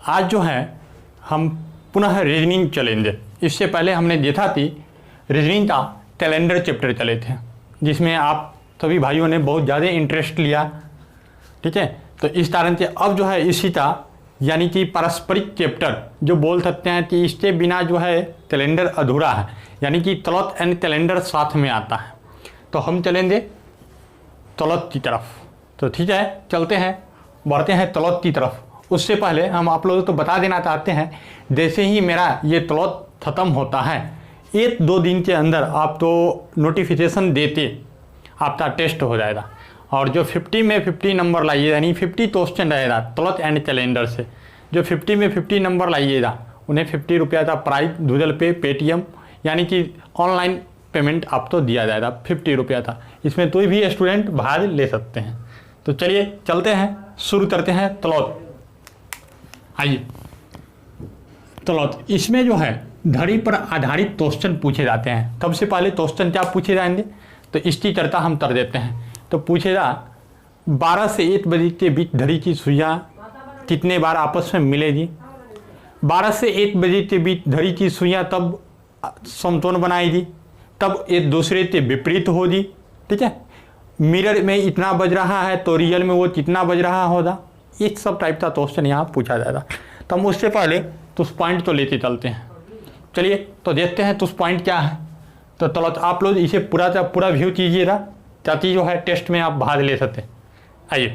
आज जो है हम पुनः रीजनिंग चलेंगे। इससे पहले हमने देखा थी रीजनिंग का कैलेंडर चैप्टर चले थे, जिसमें आप सभी भाइयों ने बहुत ज़्यादा इंटरेस्ट लिया। ठीक है, तो इस कारण से अब जो है इसी का यानी कि पारस्परिक चैप्टर जो बोल सकते हैं कि इसके बिना जो है कैलेंडर अधूरा है, यानी कि तलत एंड कैलेंडर साथ में आता है। तो हम चलेंगे तलत की तरफ। तो ठीक है, चलते हैं, बढ़ते हैं तलत की तरफ। उससे पहले हम आप लोगों को बता देना चाहते हैं, जैसे ही मेरा ये तलत ख़त्म होता है 1-2 दिन के अंदर आप तो नोटिफिकेशन देते आपका टेस्ट हो जाएगा। और जो 50 में 50 नंबर लाइए, यानी 50 क्वेश्चन रहेगा तलत एंड कैलेंडर से, जो 50 में 50 नंबर लाइएगा उन्हें 50 रुपया का प्राइज गूगल पे, पेटीएम यानी कि ऑनलाइन पेमेंट आपको दिया जाएगा 50 रुपया था। इसमें कोई भी स्टूडेंट भाग ले सकते हैं। तो चलिए चलते हैं, शुरू करते हैं तलत। आइए, तलत इसमें जो है घड़ी पर आधारित क्वेश्चन पूछे जाते हैं। सबसे पहले क्वेश्चन क्या पूछे जाएंगे तो इसकी चर्चा हम कर देते हैं। तो पूछेगा 12 से 1 बजे के बीच घड़ी की सुइयाँ कितने बार आपस में मिलेगी। 12 से 1 बजे के बीच घड़ी की सुइयाँ तब समतोल बनाएगी, तब एक दूसरे के विपरीत होगी। ठीक है, मिरर में इतना बज रहा है तो रियल में वो कितना बज रहा होगा। इस सब टाइप का क्वेश्चन यहाँ पूछा जाएगा। तो हम उससे पहले तो उस पॉइंट तो लेते चलते हैं। चलिए तो देखते हैं तो उस पॉइंट क्या है। तो चलो आप लोग इसे पूरा व्यू कीजिएगा ताकि जो है टेस्ट में आप भाग ले सकते। आइए,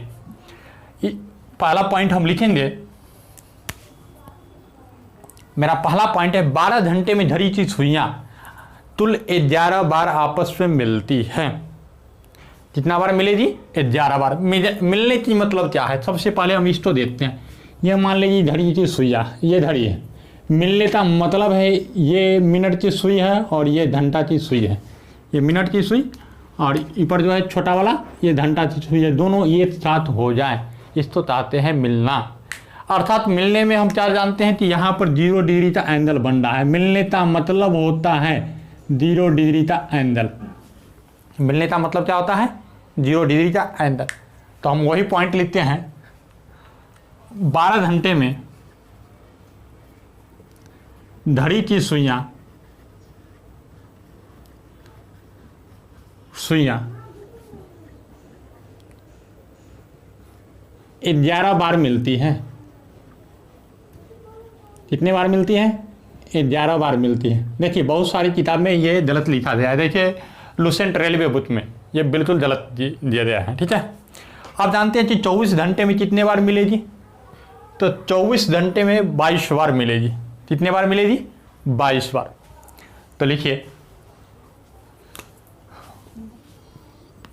पहला पॉइंट हम लिखेंगे। मेरा पहला पॉइंट है 12 घंटे में घड़ी की सुइयाँ कुल 11 बार आपस में मिलती हैं। कितना बार मिलेगी? 11 बार। मिलने की मतलब क्या है, सबसे पहले हम इसको देखते हैं। यह मान लीजिए घड़ी की सुइयाँ, ये घड़ी है। मिलने का मतलब है ये मिनट की सुई है और ये घंटा की सुई है। ये मिनट की सुई और ऊपर जो है छोटा वाला ये घंटा की सुई है। दोनों एक साथ हो जाए, इसको चाहते हैं मिलना। अर्थात मिलने में हम क्या जानते हैं कि यहाँ पर 0 डिग्री का एंगल बन रहा है। मिलने का मतलब होता है 0 डिग्री का एंगल। मिलने का मतलब क्या होता है? 0 डिग्री का एंगल। तो हम वही पॉइंट लिखते हैं। 12 घंटे में घड़ी की सुइयाँ 11 बार मिलती हैं। कितने बार मिलती हैं? 11 बार मिलती है। देखिए बहुत सारी किताब में ये गलत लिखा गया है। देखिए लुसेंट रेलवे बुक में ये बिल्कुल गलत दिया गया है। ठीक है, आप जानते हैं कि 24 घंटे में कितने बार मिलेगी? तो 24 घंटे में 22 बार मिलेगी। कितने बार मिलेगी? 22 बार। तो लिखिए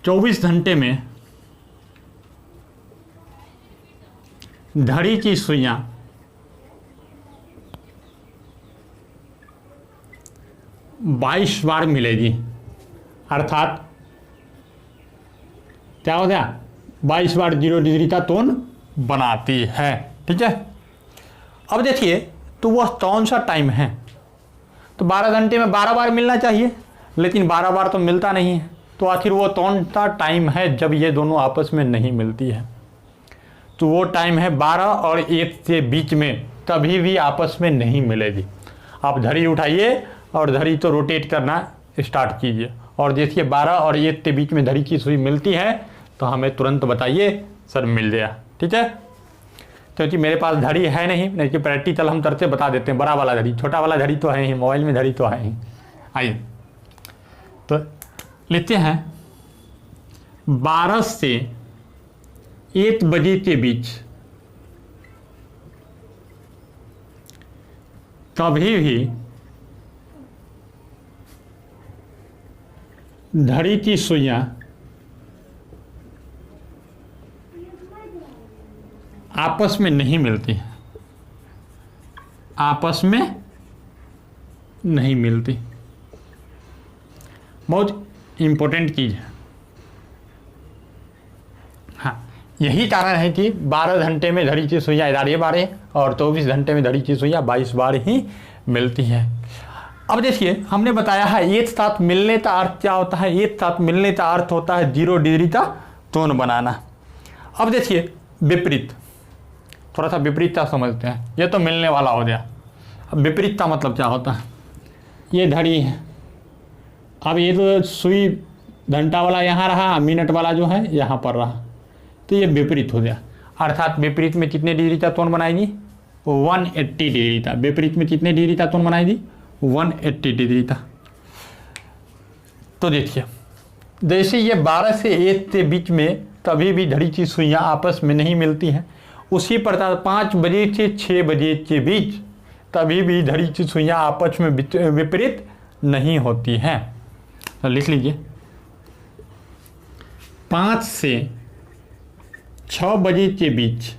24 घंटे में घड़ी की सुइयाँ 22 बार मिलेगी। अर्थात क्या हो गया? 22 बार 0 डिग्री का कोण बनाती है। ठीक है, अब देखिए तो वह कौन सा टाइम है। तो 12 घंटे में 12 बार मिलना चाहिए, लेकिन 12 बार तो मिलता नहीं है। तो आखिर वो कौन सा टाइम है जब ये दोनों आपस में नहीं मिलती है? तो वो टाइम है 12 और 1 के बीच में, कभी भी आपस में नहीं मिलेगी। आप घड़ी उठाइए और घड़ी तो रोटेट करना स्टार्ट कीजिए और देखिए 12 और 1 के बीच में घड़ी की सुई मिलती है तो हमें तुरंत बताइए सर मिल गया। ठीक है, क्योंकि मेरे पास घड़ी है नहीं कि प्रैक्टिकल हम करते बता देते हैं। बड़ा वाला घड़ी, छोटा वाला घड़ी तो है ही, मोबाइल में घड़ी तो है ही। आइए तो लेते हैं 12 से 1 बजे के बीच कभी भी घड़ी की सुइयाँ आपस में नहीं मिलती। आपस में नहीं मिलती। बहुत इम्पोर्टेंट चीज़ है। हाँ, यही कारण है कि 12 घंटे में घड़ी की सुइयाँ 11 बार है और 24 घंटे में घड़ी की सुइयाँ 22 बार ही मिलती है। अब देखिए हमने बताया है एक साथ मिलने का अर्थ क्या होता है। एक साथ मिलने का अर्थ होता है 0 डिग्री का कोण बनाना। अब देखिए विपरीत, थोड़ा सा विपरीतता समझते हैं। ये तो मिलने वाला हो गया। अब विपरीतता मतलब क्या होता है? ये घड़ी है, अब ये तो सुई घंटा वाला यहाँ रहा, मिनट वाला जो है यहाँ पर रहा, तो ये विपरीत हो गया। अर्थात विपरीत में कितने डिग्री का कोण बनाएगी? 180 डिग्री का। विपरीत में कितने डिग्री का कोण बनाएगी? 180 डिग्री का। तो देखिए, जैसे ये 12 से 1 के बीच में कभी भी घड़ी की सुइयाँ आपस में नहीं मिलती हैं, उसी प्रकार 5 बजे से 6 बजे के बीच कभी भी घड़ी की सुइयाँ आपस में विपरीत नहीं होती हैं। तो लिख लीजिए, 5 से 6 बजे के बीच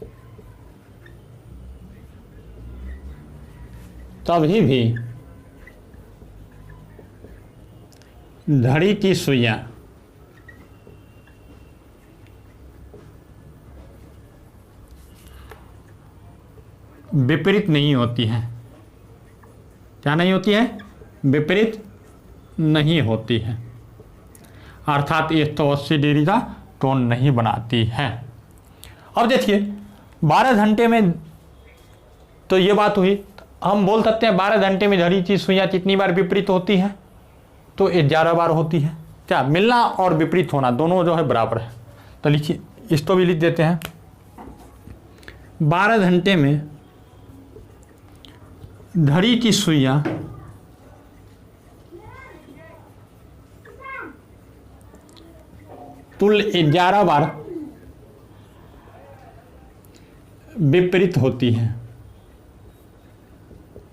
कभी भी घड़ी की सुइयाँ विपरीत नहीं होती हैं। क्या नहीं होती है? विपरीत नहीं होती है, अर्थात 180 डिग्री का कोण नहीं बनाती है। अब देखिए 12 घंटे में, तो ये बात हुई। हम बोल सकते हैं 12 घंटे में घड़ी की सुइयाँ कितनी बार विपरीत होती हैं? तो 11 बार होती है। क्या? मिलना और विपरीत होना दोनों जो है बराबर है। तो लिखिए, इसको भी लिख देते हैं। 12 घंटे में घड़ी की सुइयाँ कुल 11 बार विपरीत होती है।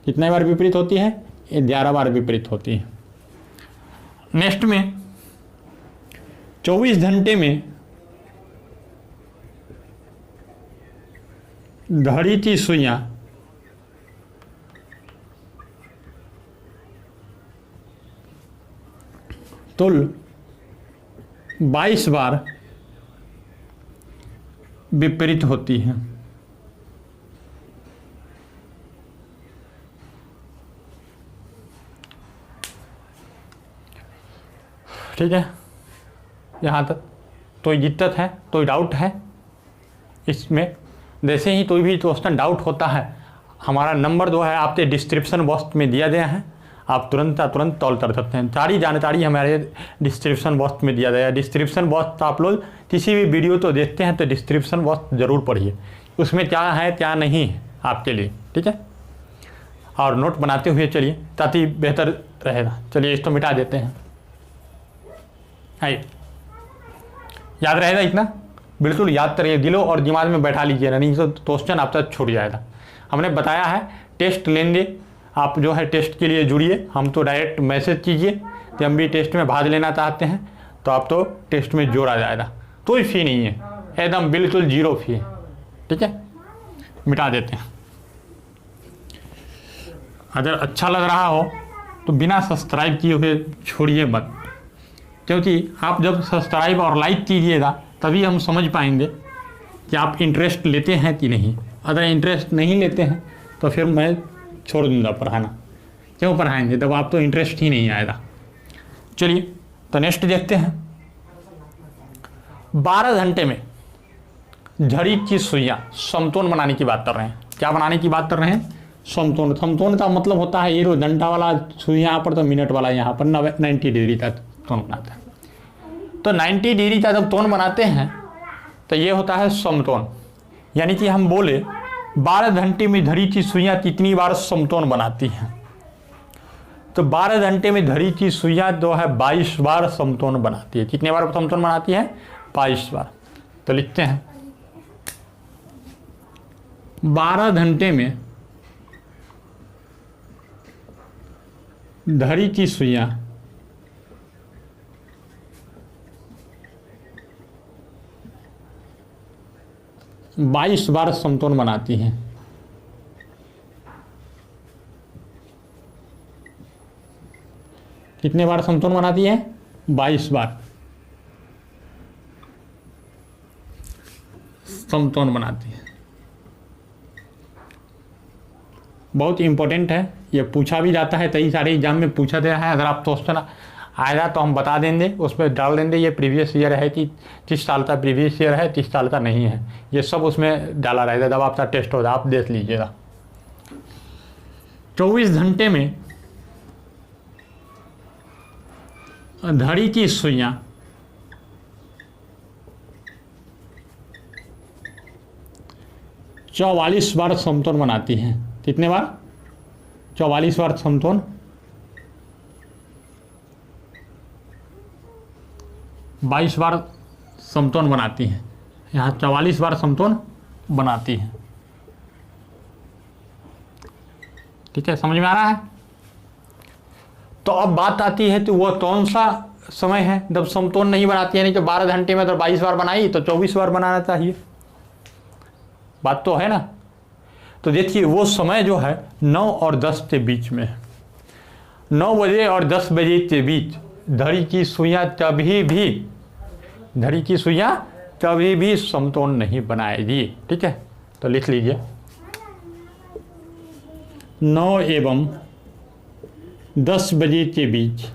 कितने बार विपरीत होती है? 11 बार विपरीत होती है। नेक्स्ट में 24 घंटे में घड़ी की सुइयाँ कुल 22 बार विपरीत होती है। ठीक है, यहाँ तक कोई दिक्कत है, कोई डाउट है इसमें? जैसे ही कोई भी क्वेश्चन डाउट होता है, हमारा नंबर जो है आपके डिस्क्रिप्शन बॉक्स में दिया गया है, आप तुरंत कॉल कर सकते हैं। सारी जानकारी हमारे डिस्क्रिप्शन बॉक्स में दिया गया है। डिस्क्रिप्शन बॉक्स आप लोग किसी भी वीडियो तो देखते हैं तो डिस्क्रिप्शन बॉक्स ज़रूर पढ़िए, उसमें क्या है क्या नहीं है आपके लिए। ठीक है, और नोट बनाते हुए चलिए ताकि बेहतर रहेगा। चलिए इसको मिटा देते हैं। आइए, याद रहेगा इतना? बिल्कुल याद करिए, दिलो और दिमाग में बैठा लीजिए, नहीं तो क्वेश्चन आप तक छूट जाएगा। हमने बताया है टेस्ट लेंगे, आप जो है टेस्ट के लिए जुड़िए। हम तो डायरेक्ट मैसेज कीजिए कि हम भी टेस्ट में भाग लेना चाहते हैं, तो आप तो टेस्ट में जोड़ा जाएगा। कोई फ़ी नहीं है, एकदम बिल्कुल 0 फी है। ठीक है, मिटा देते हैं। अगर अच्छा लग रहा हो तो बिना सब्सक्राइब किए हुए छोड़िए मत, क्योंकि आप जब सब्सक्राइब और लाइक कीजिएगा तभी हम समझ पाएंगे कि आप इंटरेस्ट लेते हैं कि नहीं। अगर इंटरेस्ट नहीं लेते हैं तो फिर मैं छोड़ दूंगा पढ़ाना। क्यों पढ़ाएंगे जब आप तो इंटरेस्ट ही नहीं आएगा। चलिए तो नेक्स्ट देखते हैं। 12 घंटे में घड़ी की सुइयाँ समतोल बनाने की बात कर रहे हैं। क्या बनाने की बात कर रहे हैं? समतोल। समतोल का मतलब होता है ये घंटा वाला सुइयाँ यहाँ पर, तो मिनट वाला यहाँ पर 90 डिग्री का कोण बनाता है। तो 90 डिग्री का जब कोण बनाते हैं तो ये होता है समतोल। यानी कि हम बोले 12 घंटे में घड़ी की सुइयाँ कितनी बार समतोल बनाती हैं, तो 12 घंटे में घड़ी की सुइयाँ जो है 22 बार समतोल बनाती है। कितने बार समतोल बनाती है? 22 बार। तो लिखते हैं 12 घंटे में घड़ी की सुइयाँ 22 बार समतोल बनाती हैं। कितने बार समतोल बनाती है? 22 बार समतोल बनाती है। बहुत इंपॉर्टेंट है, ये पूछा भी जाता है, कई सारे एग्जाम में पूछा गया है। अगर आप क्वेश्चन आएगा तो हम बता देंगे, उसमें डाल देंगे ये प्रीवियस ईयर है कि 30 साल का प्रीवियस ईयर है, 30 साल का नहीं है, ये सब उसमें डाला रहेगा जब आपका टेस्ट होगा, आप देख लीजिएगा। 24 घंटे में धड़ी की सुइयां 44 बार समतोलन बनाती हैं। कितने बार? 44 बार समतोलन, 22 बार समतोलन बनाती हैं। यहाँ 44 बार समतोलन बनाती हैं। ठीक है, समझ में आ रहा है? तो अब बात आती है तो वह कौन सा समय है जब समतोलन नहीं बनाती है? नहीं तो 12 घंटे में तो 22 बार बनाई तो 24 बार बनाना चाहिए, बात तो है ना। तो देखिए वो समय जो है 9 और 10 के बीच में है। 9 बजे और 10 बजे के बीच धड़ी की सुइयां कभी भी समतोलन नहीं बनाएगी। ठीक है, तो लिख लीजिए 9 एवं 10 बजे के बीच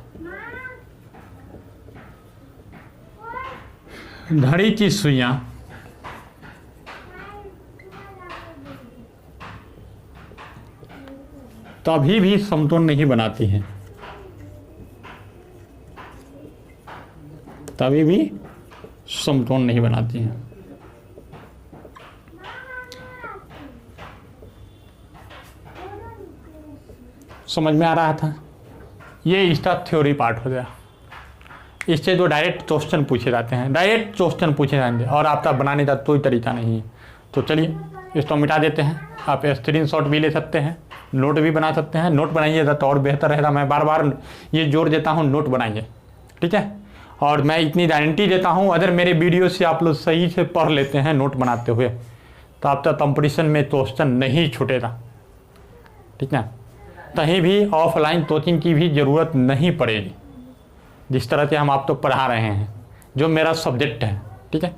धड़ी की सुइयां कभी भी समतोलन नहीं बनाती हैं, तभी भी समतोलन नहीं बनाती हैं। समझ में आ रहा था? ये इसका थ्योरी पार्ट हो गया। इससे जो डायरेक्ट क्वेश्चन पूछे जाते हैं, डायरेक्ट क्वेश्चन पूछे जाएंगे और आपका बनाने का कोई तरीका नहीं है। तो चलिए इसको मिटा देते हैं। आप स्क्रीनशॉट भी ले सकते हैं, नोट भी बना सकते हैं। नोट बनाइएगा तो और बेहतर रहेगा। मैं बार बार ये जोर देता हूँ, नोट बनाइए। ठीक है, और मैं इतनी गारंटी देता हूँ अगर मेरे वीडियो से आप लोग सही से पढ़ लेते हैं नोट बनाते हुए तो आपका कंपटीशन में क्वेश्चन नहीं छूटेगा। ठीक है, कहीं भी ऑफलाइन कोचिंग की भी ज़रूरत नहीं पड़ेगी, जिस तरह से हम आप तो पढ़ा रहे हैं, जो मेरा सब्जेक्ट है। ठीक है,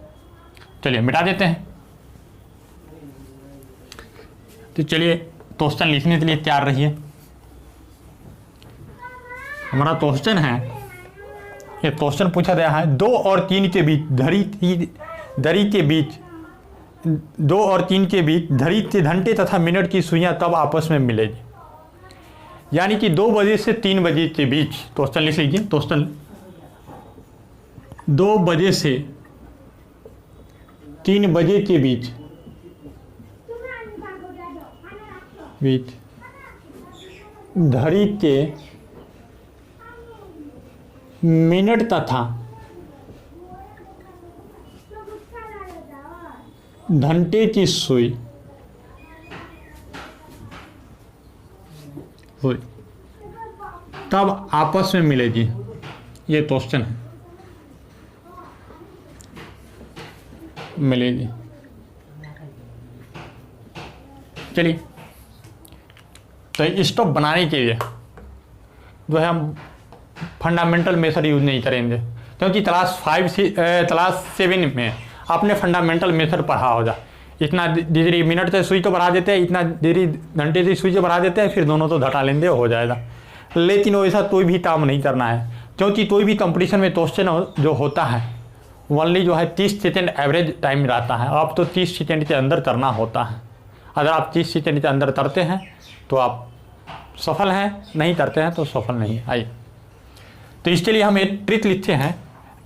चलिए मिटा देते हैं। तो चलिए क्वेश्चन लिखने के लिए तैयार रहिए। हमारा क्वेश्चन है, ये क्वेश्चन पूछा गया है 2 और 3 के बीच धड़ी के बीच 2 और 3 के बीच धड़ी के घंटे तथा मिनट की सुइयां तब आपस में मिलेगी। यानी कि 2 बजे से 3 बजे के बीच क्वेश्चन लिख लीजिए। क्वेश्चन 2 बजे से 3 बजे के बीच धड़ी के मिनट तथा घंटे की सुई तब आपस में मिलेगी। ये क्वेश्चन है, मिलेगी। चलिए, तो इसको बनाने के लिए जो है हम फंडामेंटल मेथड यूज नहीं करेंगे, क्योंकि क्लास 7 में आपने फंडामेंटल मेथड पढ़ा होगा। इतना देरी मिनट से सुई तो बढ़ा देते हैं, इतना देरी घंटे से सुई तो बढ़ा देते हैं, फिर दोनों तो घटा लेंगे, हो जाएगा। लेकिन वैसा कोई भी काम नहीं करना है, क्योंकि कोई भी कंपटीशन में क्वेश्चन जो होता है ओनली जो है 30 सेकेंड एवरेज टाइम रहता है। आप तो 30 सेकेंड के अंदर करना होता है। अगर आप 30 सेकेंड के अंदर करते हैं तो आप सफल हैं, नहीं करते हैं तो सफल नहीं। आइए, तो इसके लिए हम एक ट्रिक लिखते हैं,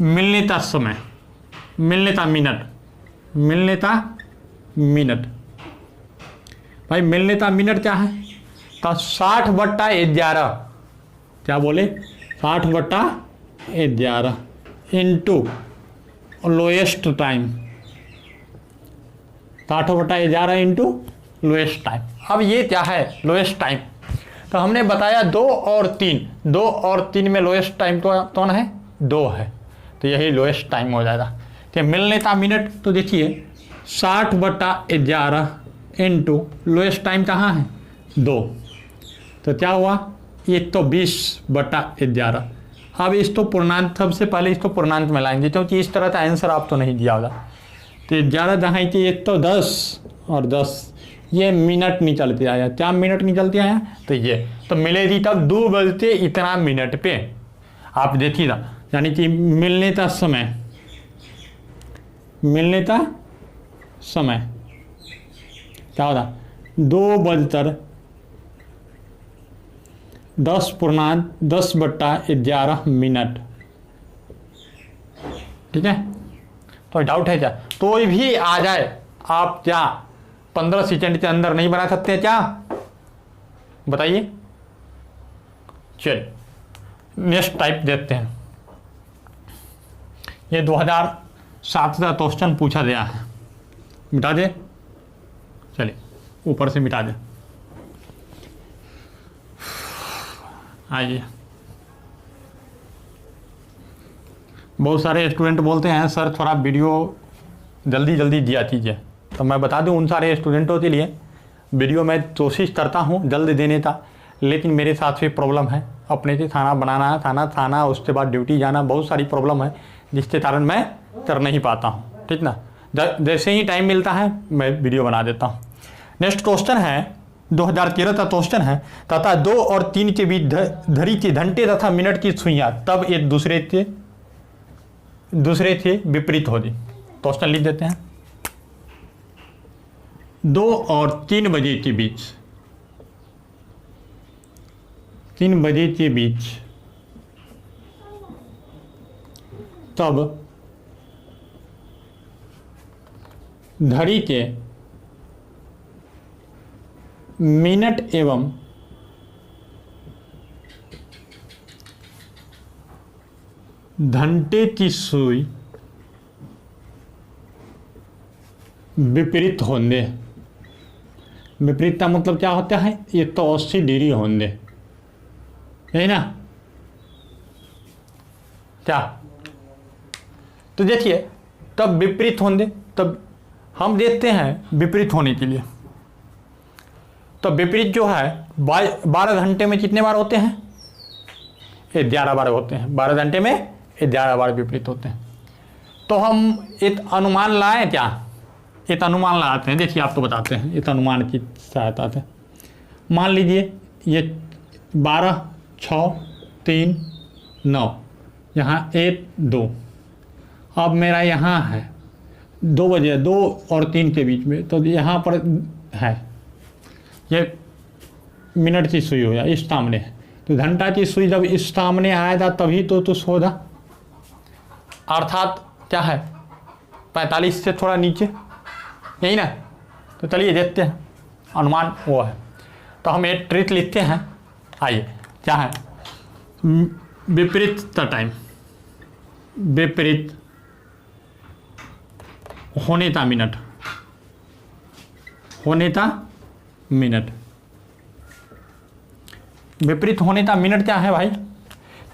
मिलने का समय, मिलने का मिनट, मिलने का मिनट। भाई मिलने का मिनट क्या है? तो 60/11, क्या बोले? 60/11 into lowest time, 60/11 into lowest time. अब ये क्या है लोएस्ट टाइम? तो हमने बताया 2 और 3 में लोएस्ट टाइम तो कौन है? 2 है, तो यही लोएस्ट टाइम हो जाएगा। तो मिलने का मिनट तो देखिए 60/11 इंटू लोएस्ट टाइम कहाँ है? 2, तो क्या हुआ? ये तो 20/11। अब इसको पूर्णांक, सबसे पहले इसको पूर्णांक में लाएंगे, क्योंकि इस तरह का आंसर आप तो नहीं दिया होगा। तो 11 जहाँ की एक तो 10 और 10, ये मिनट निकलते आया। क्या मिनट निकलते आया? तो ये तो मिलेगी तब 2 बजते इतना मिनट पे। आप देखिएगा, यानी कि मिलने का समय क्या होता, 2:10:10 मिनट। ठीक है, तो डाउट है क्या? तो भी आ जाए, आप क्या 15 सेकंड के अंदर नहीं बना सकते क्या? बताइए। चलिए नेक्स्ट टाइप देखते हैं। ये 2007 का क्वेश्चन पूछा गया है, मिटा दे, चलिए ऊपर से मिटा दे। आइए, बहुत सारे स्टूडेंट बोलते हैं सर थोड़ा वीडियो जल्दी जल्दी दिया कीजिए, तो मैं बता दूं उन सारे स्टूडेंटों के लिए वीडियो मैं कोशिश करता हूं जल्द देने का, लेकिन मेरे साथ भी प्रॉब्लम है, अपने से खाना बनाना, खाना उसके बाद ड्यूटी जाना, बहुत सारी प्रॉब्लम है जिसके कारण मैं कर नहीं पाता हूं। ठीक ना, जैसे ही टाइम मिलता है मैं वीडियो बना देता हूं। नेक्स्ट क्वेश्चन है 2013 का क्वेश्चन है, तथा 2 और 3 के बीच धरी के घंटे तथा मिनट की सुइयां तब एक दूसरे से विपरीत होगी। क्वेश्चन लिख देते हैं। 2 और 3 बजे के बीच, 3 बजे के बीच तब घड़ी के मिनट एवं घंटे की सुई विपरीत होंगे। विपरीत का मतलब क्या होता है? ये तो 80 डिग्री होंगे, यही ना क्या? तो देखिए तब विपरीत होंगे, तब हम देखते हैं विपरीत होने के लिए। तो विपरीत जो है 12 घंटे में कितने बार होते हैं? 11 बार होते हैं। 12 घंटे में 11 बार विपरीत होते हैं। तो हम एक अनुमान लाएं क्या? एक अनुमान लगाते हैं, देखिए आपको बताते हैं एक अनुमान की सहायता से। मान लीजिए ये 12, 6, 3, 9, यहाँ 1, 2। अब मेरा यहाँ है 2 बजे, 2 और 3 के बीच में, तो यहाँ पर है ये मिनट की सुई हो या इस सामने है, तो घंटा की सुई जब इस सामने आएगा तभी तो होगा, अर्थात क्या है 45 से थोड़ा नीचे, यही ना। तो चलिए देखते हैं अनुमान वो है। तो हम एक ट्रिक लिखते हैं, आइए क्या है, विपरीत का टाइम, विपरीत होने का मिनट, होने का मिनट, विपरीत होने का मिनट क्या है भाई?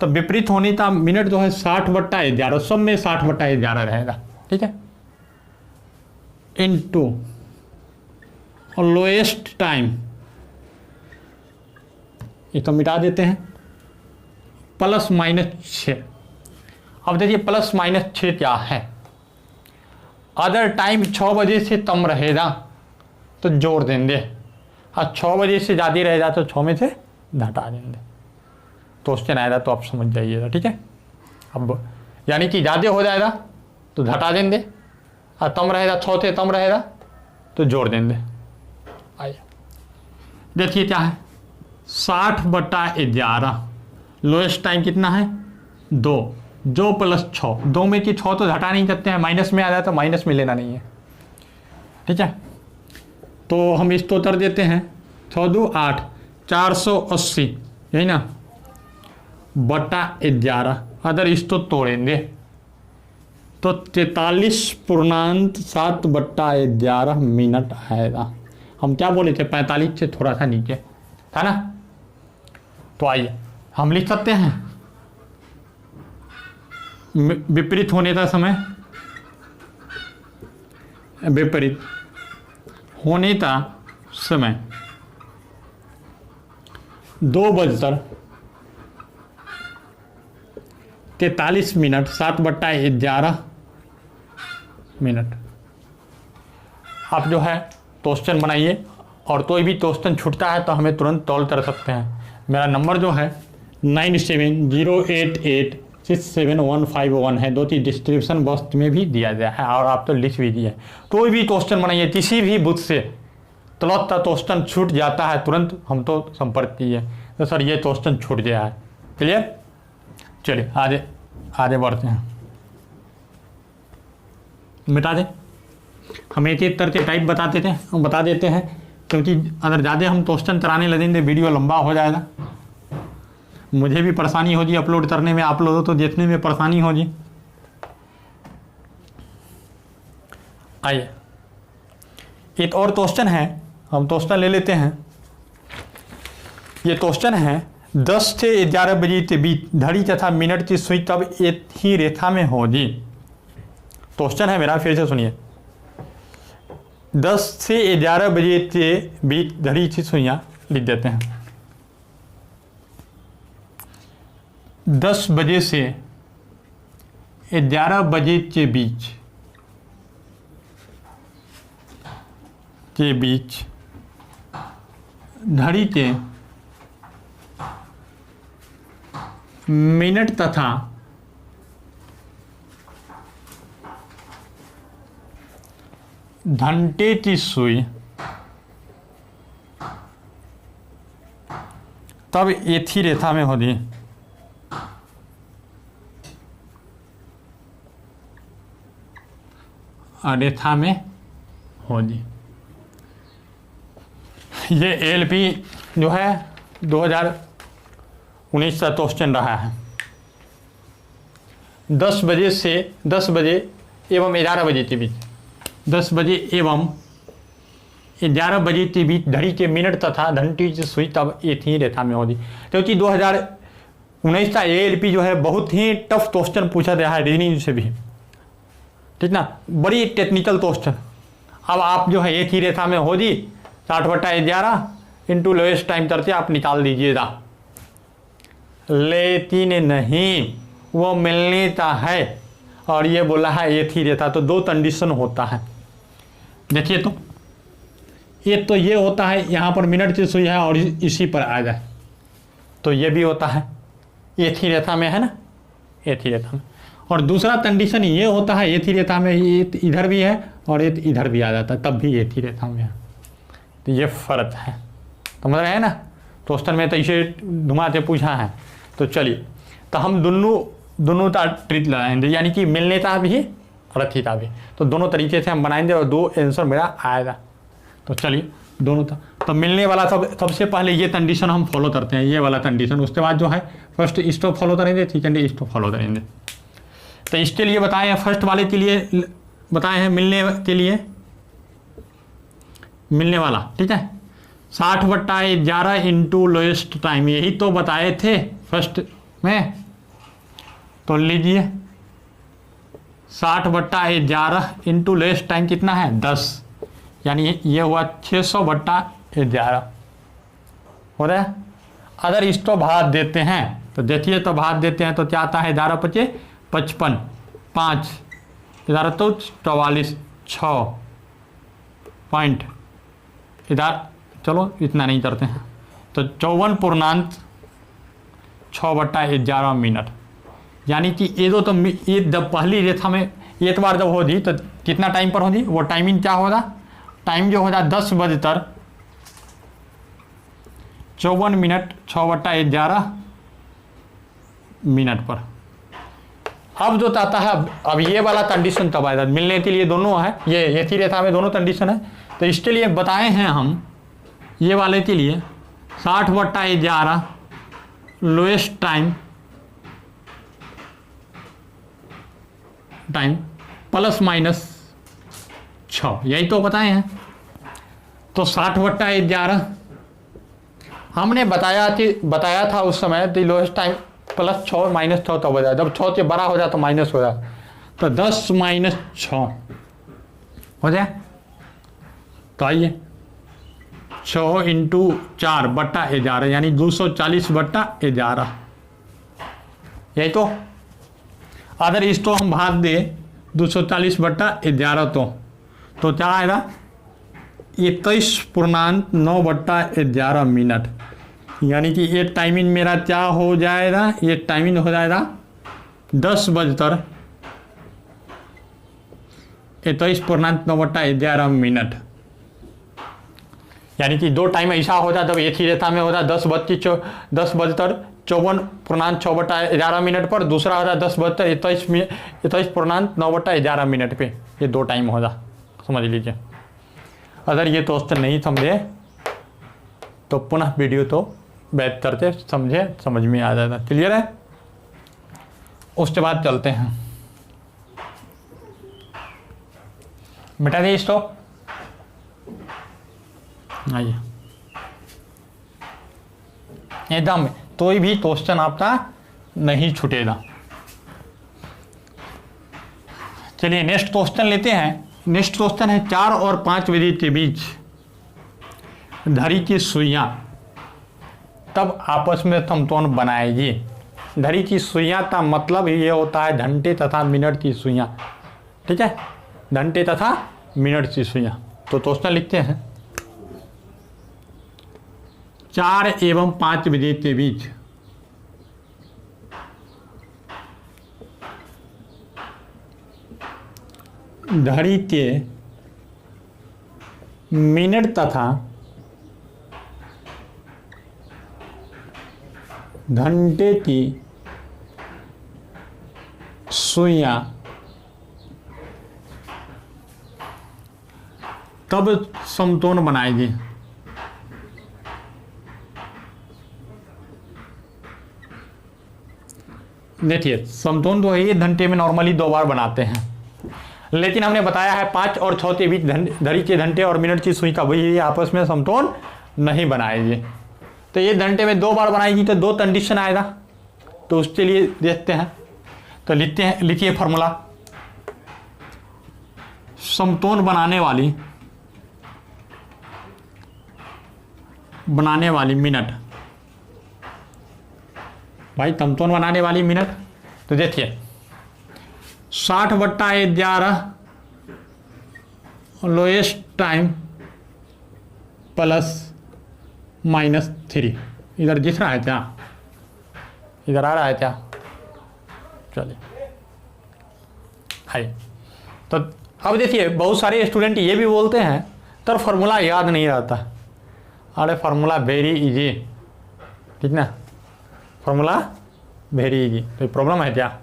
तो विपरीत होने का मिनट जो है 60/11, सब में 60/11 रहेगा। ठीक है, इनटू लोएस्ट टाइम, ये तो मिटा देते हैं, +-6। अब देखिए +-6 क्या है? अगर टाइम 6 बजे से कम रहेगा तो जोड़ देंगे, और 6 बजे से ज़्यादा रहेगा तो 6 में से घटा देंगे। तो उससे आएगा तो आप समझ जाइएगा। ठीक है, अब यानी कि ज़्यादा हो जाएगा तो घटा देंगे, और कम रहेगा 6 से कम रहेगा तो जोड़ देंगे। आइए देखिए क्या है, 60/11, लोएस्ट टाइम कितना है? 2, जो +6, 2 में कि 6 तो घटा नहीं सकते हैं, माइनस में आ जाए तो माइनस में लेना नहीं है। ठीक है, तो हम इसको उतर देते हैं, 6 2 8, 480, यही ना, /11। अगर इसको तोड़ेंगे तो 43.7/11 मिनट आएगा। हम क्या बोले थे? 45 से थोड़ा सा नीचे था ना। तो आइए हम लिख सकते हैं विपरीत होने का समय, विपरीत होने का समय 2:43 मिनट, 7/11 मिनट। आप जो है क्वेश्चन बनाइए, और कोई भी क्वेश्चन छूटता है तो हमें तुरंत कॉल कर सकते हैं। मेरा नंबर जो है 9708867151 है, 2 3 डिस्क्रिप्शन बॉक्स में भी दिया गया है और आप तो लिख भी दिए। कोई भी क्वेश्चन बनाइए किसी भी बुक से, तुरंत क्वेश्चन छूट जाता है, तुरंत हम तो संपर्क किए तो सर ये क्वेश्चन छूट गया है। क्लियर? चलिए आगे बढ़ते हैं। मिटा दें, हम एक एक करके टाइप बता देते हैं, क्योंकि अगर ज़्यादा हम क्वेश्चन कराने लगेंगे वीडियो लंबा हो जाएगा, मुझे भी परेशानी होगी अपलोड करने में, आप लोगों तो देखने में परेशानी होगी। आइए एक और क्वेश्चन है, हम क्वेश्चन ले लेते हैं। ये क्वेश्चन है 10 से 11 बजे के बीच घड़ी तथा मिनट की सुई तब एक ही रेखा में होगी। क्वेश्चन है मेरा, फिर से सुनिए। 10 से 11 बजे के बीच घड़ी की सुइयां लिख देते हैं। 10 बजे से 11 बजे के बीच घड़ी के मिनट तथा घंटे की सुई तब एक ही रेखा में होगी। रेखा में होगी। ये एलपी जो है 2019 का क्वेश्चन रहा है। 10 बजे एवं 11 बजे के बीच, 10 बजे एवं 11 बजे के बीच घड़ी के मिनट तथा घंटी की सुई तब एक ही रेखा में होगी। क्योंकि 2019 का एएलपी जो है बहुत ही टफ क्वेश्चन पूछा गया है रीजनिंग से भी, ठीक ना, बड़ी टेक्निकल क्वेश्चन। अब आप जो है एक ही रेखा में होगी, 60/11 इंटू लोएस्ट टाइम करके आप निकाल दीजिएगा। लेकिन नहीं, वो मिलने का है और ये बोला है एक ही रेखा, तो 2 कंडीशन होता है। देखिए तो एक तो ये होता है यहाँ पर मिनट की सुई है और इसी पर आ जाए, तो ये भी होता है एक ही रेखा में, है ना, एक ही रेखा में। और दूसरा कंडीशन ये होता है एक ही रेखा में, एक इधर भी है और एक इधर भी आ जाता है, तब भी एक ही रेखा में है। तो ये फ़र्क है, समझ रहे हैं ना। क्वेश्चन में तो इसे घुमा के पूछा है। तो चलिए, तो हम दोनों का ट्रिक लगाएंगे, यानी कि मिलने का भी और रथी का भी, तो दोनों तरीके से हम बनाएंगे और 2 आंसर मेरा आएगा। तो चलिए दोनों था, तो मिलने वाला सबसे पहले ये कंडीशन हम फॉलो करते हैं, ये वाला कंडीशन। उसके बाद जो है फर्स्ट स्टॉप फॉलो करेंगे, सेकेंड स्टॉप फॉलो करेंगे। तो इसके लिए बताए हैं, फर्स्ट वाले के लिए बताए हैं मिलने के लिए, मिलने वाला, ठीक है, 60/11 इंटू लोएस्ट टाइम, यही तो बताए थे फर्स्ट में। तो लीजिए 60/11 इंटू लोएस्ट टाइम कितना है 10, यानी ये हुआ 600/11 हो रहा है। अगर इसको भाग देते हैं तो देखिए, तो भाग देते हैं तो क्या आता है, 11 × 5 = 55, 5 11 तो 44, 6 पॉइंट इधर, चलो इतना नहीं करते हैं, तो 54.6/11 मिनट। यानी कि ये दो, तो ये जब पहली रेखा में एक बार जब होगी तो कितना टाइम पर होगी, वो टाइमिंग क्या होगा, टाइम जो होगा 10 बजकर 54 मिनट 6/11 मिनट पर। अब जो चाहता है, अब ये वाला कंडीशन तब आएगा, मिलने के लिए दोनों है, ये एक ही रेखा में दोनों कंडीशन है। तो इसके लिए बताए हैं हम, ये वाले के लिए 60/11 लोएस्ट टाइम ±6, यही तो बताए हैं। तो 60/11 हमने बताया था उस समय, तो लोएस्ट टाइम +6 -6 तब हो जाए, जब 6 से बड़ा हो जाए तो माइनस हो जाए, तो 10 - 6 हो जाए। तो आइए 6 × 4/11 यानी 240/11, यही तो। अगर इसको हम भाग दे 240/11 तो क्या आएगा, 21.9/11 मिनट। यानी कि ये टाइमिंग मेरा क्या हो जाएगा, ये टाइमिंग हो जाएगा 10:23:9 यानी कि दो टाइम ऐसा होता जब एक ही रेखा में होता 10:54.6 पर, दूसरा होता 10:21:9 पे। ये दो टाइम होता, समझ लीजिए। अगर ये क्वेश्चन नहीं समझे तो पुनः वीडियो तो बैठ करके समझे, समझ में आ जाता। क्लियर है? उसके बाद चलते हैं, मिटा दिए इसको। आइए, एकदम कोई भी क्वेश्चन आपका नहीं छूटेगा। चलिए नेक्स्ट क्वेश्चन लेते हैं। नेक्स्ट क्वेश्चन है 4 और 5 बजे के बीच धरी की सुइयां तब आपस में समतोलन बनाएगी। धरी की सुइयां का मतलब ये होता है घंटे तथा मिनट की सुइयां। ठीक है, घंटे तथा मिनट की सुइयां। तो क्वेश्चन लिखते हैं 4 एवं 5 बजे के बीच घड़ी के मिनट तथा घंटे की सुइयां तब समतोलन बनाएगी। देखिए समतोलन तो ये घंटे में नॉर्मली 2 बार बनाते हैं, लेकिन हमने बताया है 5 और 6 के बीच घड़ी के घंटे और मिनट की सुई का वही आपस में समतोलन नहीं बनाएगी। तो ये घंटे में 2 बार बनाएगी तो 2 कंडीशन आएगा। तो उसके लिए देखते हैं, तो लिखते हैं, लिखिए फॉर्मूला। समतोलन बनाने वाली मिनट, भाई समतोलन बनाने वाली मिनट। तो देखिए 60/11 लोएस्ट टाइम +-3। इधर दिख रहा है क्या? इधर आ रहा है क्या? चलिए हाय। तो अब देखिए बहुत सारे स्टूडेंट ये भी बोलते हैं तो फार्मूला याद नहीं रहता। अरे फार्मूला वेरी इजी, ठीक ना, फार्मूला वेरी इजी। तो प्रॉब्लम है क्या?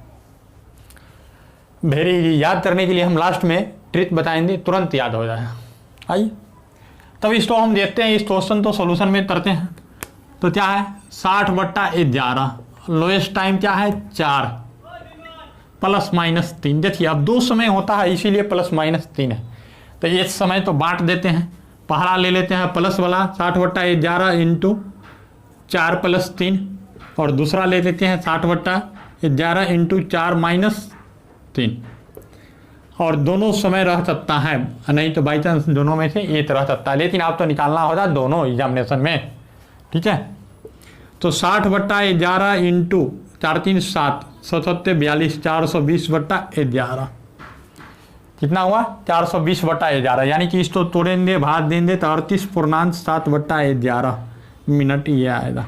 वेरी इजी याद करने के लिए हम लास्ट में ट्रिक बताएंगे, तुरंत याद हो जाएगा। आइए तब इसको हम देखते हैं, इस क्वेश्चन तो सॉल्यूशन में करते हैं। तो क्या है 60/11 लोएस्ट टाइम क्या है 4 +-3। देखिए अब 2 समय होता है इसीलिए +-3 है। तो एक समय तो बांट देते हैं, पहला ले लेते हैं प्लस वाला 60/11 × 4 + 3 और दूसरा ले लेते हैं 60/11 × 4 - 3। और दोनों समय रह सकता है, नहीं तो बाई चांस दोनों में से एक रह सकता है, लेकिन आप तो निकालना होगा दोनों एग्जामिनेशन में। ठीक है, तो 60/11 × 4 3 7 77 42 420/11 कितना हुआ 420/11, यानी कि इसको तोड़ेंगे भाग देंगे तो 38.7/11 मिनट ये आएगा।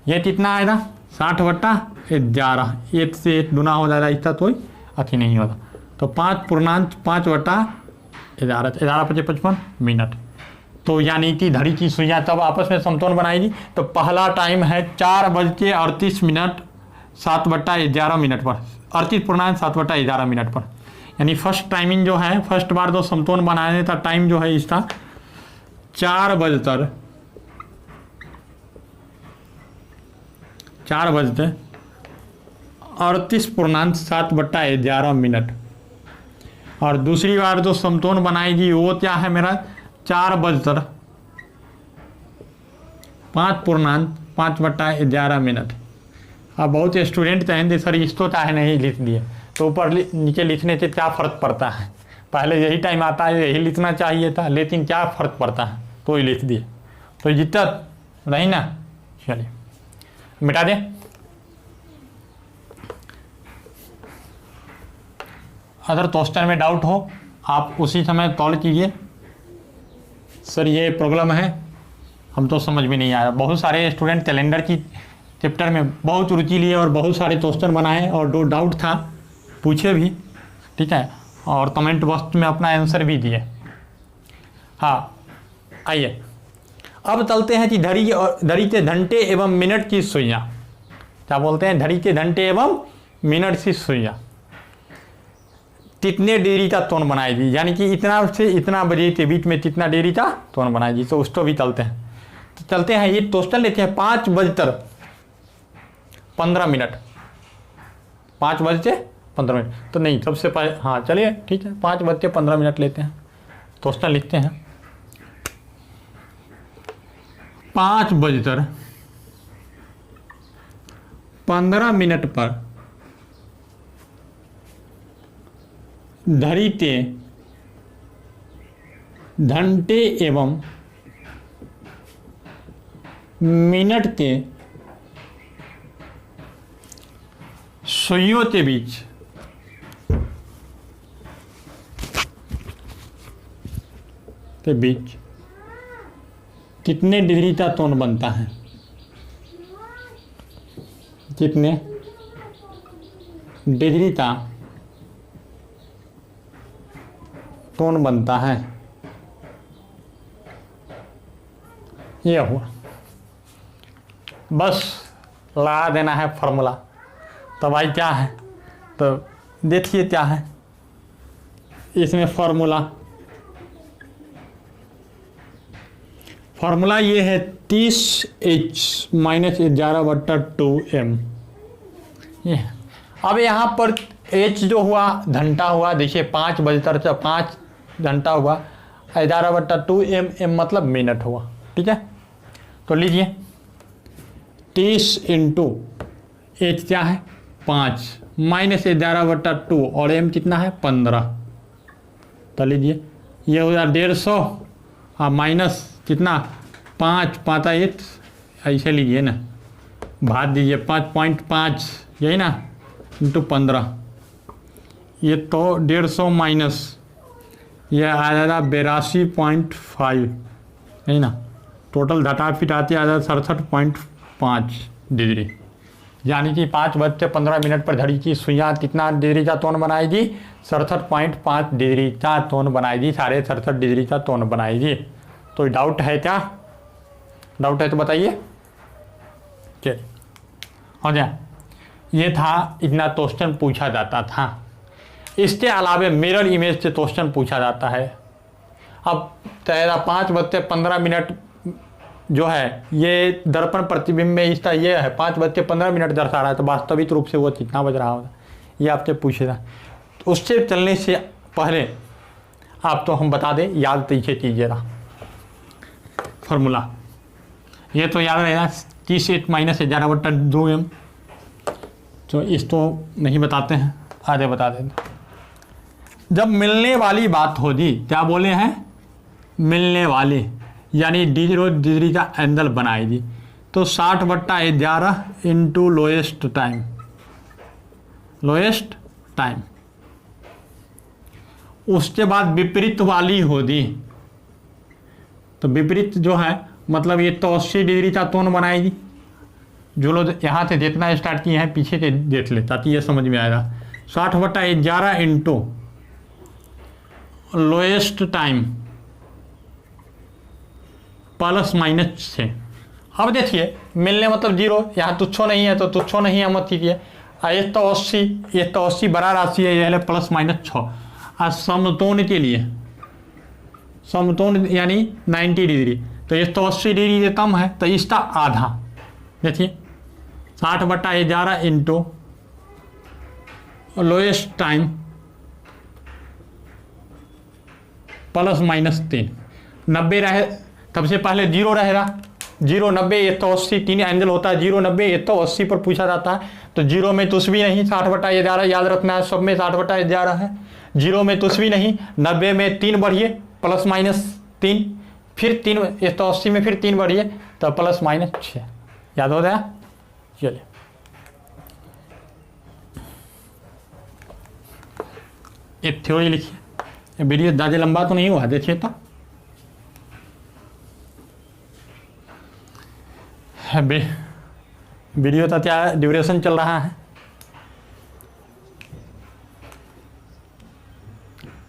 ये कितना आएगा 60/11, एक से एक गुना हो जाएगा, इसका कोई अति नहीं होता। तो 5.5/11 11×5 = 55 मिनट। तो यानी कि घड़ी की सुइयां तब आपस में समतोलन बनाएगी। तो पहला टाइम है 4:38 7/11 पर, 38.7/11 मिनट पर। यानी फर्स्ट टाइमिंग जो है, फर्स्ट बार जो समतोलन बनाने का टाइम जो है इसका 4:38.7/11 मिनट। और दूसरी बार जो समतोलन बनाएगी वो क्या है मेरा 4:05.5/11 मिनट। अब बहुत स्टूडेंट कहेंगे सर इसको चाहे नहीं लिख दिए, तो ऊपर नीचे लिखने से क्या फ़र्क पड़ता है, पहले यही टाइम आता है यही लिखना चाहिए था, लेकिन क्या फ़र्क पड़ता है, तो ही लिख दिए, तो दिक्कत नहीं ना। चलिए मिटा दें। अगर क्वेश्चन में डाउट हो आप उसी समय कॉल कीजिए, सर ये प्रॉब्लम है हम तो समझ में नहीं आया। बहुत सारे स्टूडेंट कैलेंडर की चैप्टर में बहुत रुचि लिए और बहुत सारे क्वेश्चन बनाए और जो डाउट था पूछे भी, ठीक है, और कमेंट बॉक्स में अपना आंसर भी दिए। हाँ, आइए अब चलते हैं कि घड़ी के घंटे एवं मिनट की सुइयाँ। क्या बोलते हैं? घड़ी के घंटे एवं मिनट की सुइयाँ कितने डिग्री का कोण बनाएगी, यानी कि इतना से इतना बजे के बीच में कितना डिग्री का कोण बनाएगी। तो उसको भी चलते हैं। तो चलते हैं, ये क्वेश्चन लेते हैं 5 बजकर 15 मिनट। 5 बज के 15 मिनट तो नहीं, सबसे पहले हाँ चलिए ठीक है, 5 बज के 15 मिनट लेते हैं। क्वेश्चन लिखते हैं 5 बजकर 15 मिनट पर घड़ी के घंटे एवं मिनट के सुइयों के बीच कितने डिग्री का कोण बनता है? कितने डिग्री का कोण बनता है? ये हुआ, बस लगा देना है फॉर्मूला। तो भाई क्या है, तो देखिए क्या है इसमें फॉर्मूला ये है 30H माइनस 11/2m। ये अब यहाँ पर H जो हुआ घंटा हुआ, देखिए 5 बजकर 5 घंटा हुआ, 11/2m, m मतलब मिनट हुआ, ठीक है। तो लीजिए 30 इंटू H क्या है 5 माइनस 11/2 और m कितना है 15। तो लीजिए ये हो जाए 150 हाँ माइनस कितना 5 5 8 ऐसे लीजिए ना, भाग दीजिए 5.5 यही ना इंटू 15, ये तो 150 माइनस ये आ जाएगा 82.5 यही ना, टोटल घटा फिट आती आ जाएगा 67.5 डिग्री। यानी कि 5 बज के 15 मिनट पर घड़ी की सुइयाँ कितना डिग्री का कोण बनाएगी? 67.5 डिग्री का कोण बनाएगी, 67.5 डिग्री का कोण बनाएगी। तो डाउट है क्या? डाउट है तो बताइए। चलिए हो जाए, ये था इतना क्वेश्चन पूछा जाता था। इसके अलावा मिरर इमेज से क्वेश्चन पूछा जाता है। अब तेरा 5 बज के 15 मिनट जो है ये दर्पण प्रतिबिंब में इसका ये है 5 बज के 15 मिनट दर्शा रहा है, तो वास्तविक रूप से वो कितना बज रहा होगा ये आपसे पूछेगा। उससे चलने से पहले आप तो हम बता दें, याद पीछे कीजिएगा फार्मूला। ये तो याद रहेगा 30 माइनस 11/2m। तो इसको नहीं बताते हैं, आगे बता देते। जब मिलने वाली बात होगी, क्या बोले हैं? मिलने वाली, यानी डिग्री का एंगल बनाएगी। तो 60/11 इंटू लोएस्ट टाइम। उसके बाद विपरीत वाली होगी, तो विपरीत जो है मतलब ये तो 80 डिग्री का कोण बनाएगी। जो लोग यहाँ से देखना स्टार्ट किए हैं पीछे के देख ले ताकि ये समझ में आएगा। 60/11 into lowest time plus minus 6। अब देखिए मिलने मतलब जीरो, यहाँ तुच्छो नहीं है तो तुच्छो नहीं है मत कीजिए। ये तो 80 बड़ा राशि है, यह प्लस माइनस 6। और समतोन के लिए समतोन यानी 90 डिग्री, तो ये तो 80 डिग्री से कम है तो इसका आधा। देखिए 60/11 into lowest time plus minus 3। 90 रहे, सबसे पहले जीरो रहेगा। 0 90 ये तो 80, 3 एंगल होता है। 0 90 ये तो 80 पर पूछा जाता है, तो 0 में कुछ भी नहीं। 60/11 याद रखना है, सब में 60/11 है। 0 में कुछ भी नहीं। 90 में 3 बढ़िए प्लस माइनस 3, फिर 3 ये तो 80 में फिर 3 बढ़िए तो प्लस माइनस 6। याद हो गया? चलिए एक थ्योरी लिखिए। वीडियो ज़्यादा लंबा तो नहीं हुआ, देखिए तो वीडियो का क्या ड्यूरेशन चल रहा है,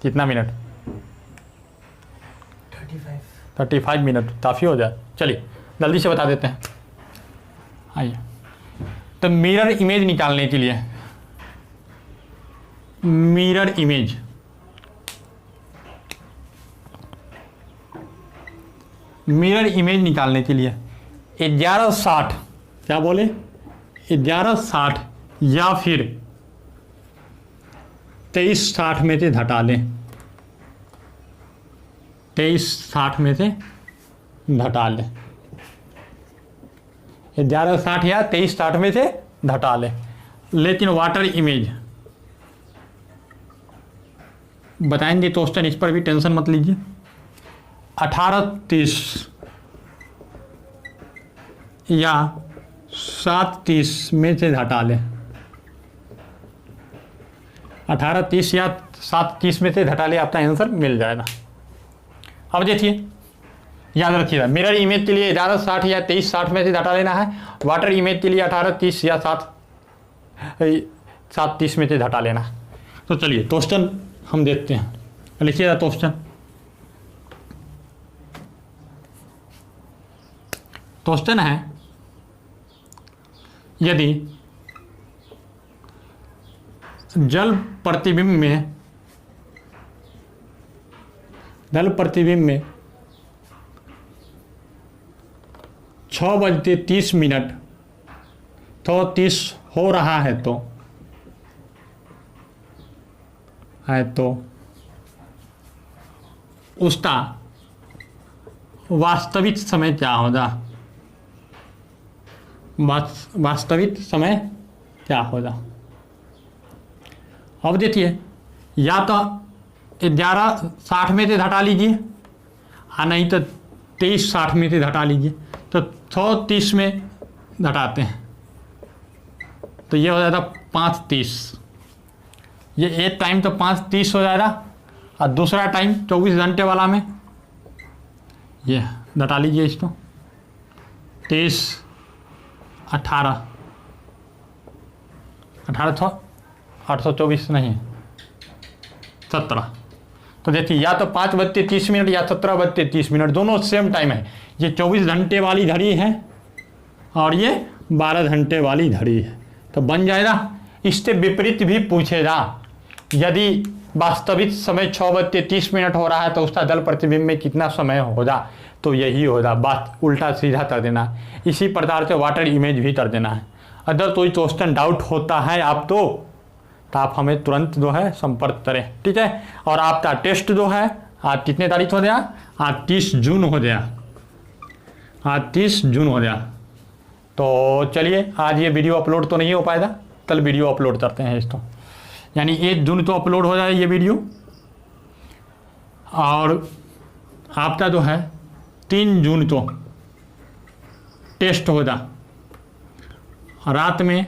कितना मिनट? 35 मिनट काफ़ी हो जाए। चलिए जल्दी से बता देते हैं। आइए, तो मिरर इमेज निकालने के लिए, मिरर इमेज निकालने के लिए 1160, क्या बोले, 1160 या फिर 2360 में से घटा लें, 2360 में से घटा लें, 1160 या 2360 में से घटा लें। लेकिन वाटर इमेज बताएंगे क्वेश्चन, इस पर भी टेंशन मत लीजिए। 1830 या 730 में से घटा लें, 1830 या 730 में से घटा ले, आपका आंसर मिल जाएगा। अब देखिए, याद रखिएगा, मिरर इमेज के लिए 1160 या 2360 में से घटा लेना है, वाटर इमेज के लिए 1830 या 730 में से घटा लेना है। तो चलिए क्वेश्चन हम देखते हैं, लिखिएगा क्वेश्चन। क्वेश्चन है, यदि जल प्रतिबिंब में 6:30 तो 30 हो रहा है तो उसका वास्तविक समय क्या होगा, वास्तविक समय क्या होगा। अब देखिए, या तो 1160 में से घटा लीजिए, हाँ, नहीं तो 2360 में से घटा लीजिए। तो 130 में घटाते हैं तो ये हो जाएगा 530, ये एक टाइम तो 530 हो जाएगा, और दूसरा टाइम 24 घंटे वाला में ये घटा लीजिए इसको, 23 18 824 नहीं 17। तो देखिए, या तो 5:30 या 17:30, दोनों सेम टाइम है। ये 24 घंटे वाली घड़ी है और ये 12 घंटे वाली घड़ी है, तो बन जाएगा। इससे विपरीत भी पूछेगा, यदि वास्तविक समय 6:30 हो रहा है तो उसका जल प्रतिबिंब में कितना समय होगा, तो यही होगा। बात उल्टा सीधा कर देना है। इसी प्रकार से वाटर इमेज भी कर देना है। अगर कोई क्वेश्चन डाउट होता है तो आप हमें तुरंत जो है संपर्क करें, ठीक है। और आपका टेस्ट जो है आज कितने तारीख हो गया, आज 30 जून हो गया, आज 30 जून हो गया। तो चलिए, आज ये वीडियो अपलोड तो नहीं हो पाएगा, कल वीडियो अपलोड करते हैं इसको, यानी 1 जून तो अपलोड हो जाए ये वीडियो। और आपका जो है 3 जून तो टेस्ट होगा, रात में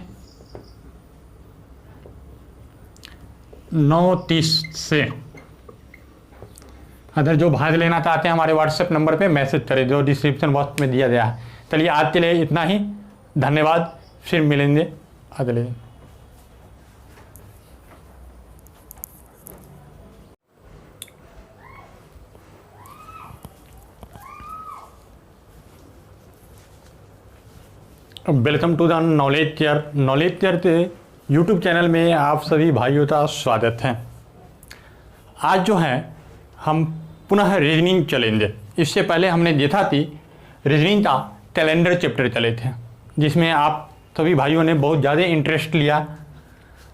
9:30 से। अगर जो भाग लेना चाहते हैं हमारे व्हाट्सएप नंबर पे मैसेज करें, जो डिस्क्रिप्शन बॉक्स में दिया गया है। चलिए, आज के लिए इतना ही, धन्यवाद, फिर मिलेंगे अगले दिन। Welcome to the knowledge care के यूट्यूब चैनल में आप सभी भाइयों का स्वागत है। आज जो है हम पुनः रीजनिंग चलेंगे। इससे पहले हमने देखा थी रीजनिंग का कैलेंडर चैप्टर चले थे, जिसमें आप सभी भाइयों ने बहुत ज़्यादा इंटरेस्ट लिया,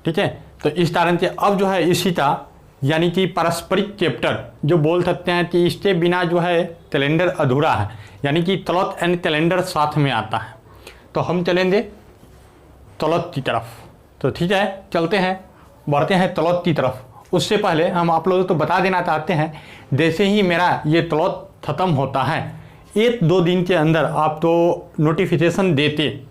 ठीक है। तो इस कारण से अब जो है इसी का यानी कि पारस्परिक चैप्टर जो बोल सकते हैं कि इसके बिना जो है कैलेंडर अधूरा है, यानी कि क्लॉथ एंड कैलेंडर साथ में आता है। तो हम चलेंगे तलत की तरफ। तो ठीक है, चलते हैं, बढ़ते हैं तलत की तरफ। उससे पहले हम आप लोगों को बता देना चाहते हैं, जैसे ही मेरा ये तलत ख़त्म होता है 1-2 दिन के अंदर आप तो नोटिफिकेशन देते